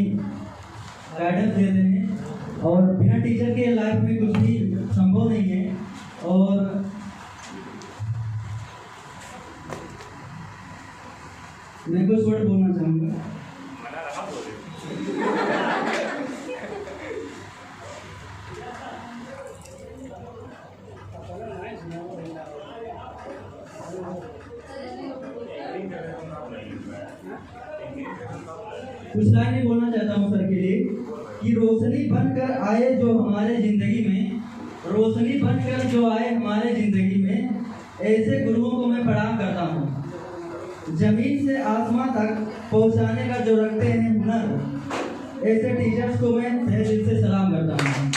गाइडेंस देते हैं और बिना टीचर के लाइफ में कुछ भी संभव नहीं है। और मैं कुछ वर्ड बोलना चाहूँगा। कुछ लाइनें बोलना चाहता हूँ सर के लिए कि रोशनी बनकर आए जो हमारे जिंदगी में, रोशनी बनकर जो आए हमारे जिंदगी में, ऐसे गुरुओं को मैं प्रणाम करता हूँ। जमीन से आसमां तक पहुँचाने का जो रखते हैं हुनर, ऐसे टीचर्स को मैं तहे दिल से सलाम करता हूँ।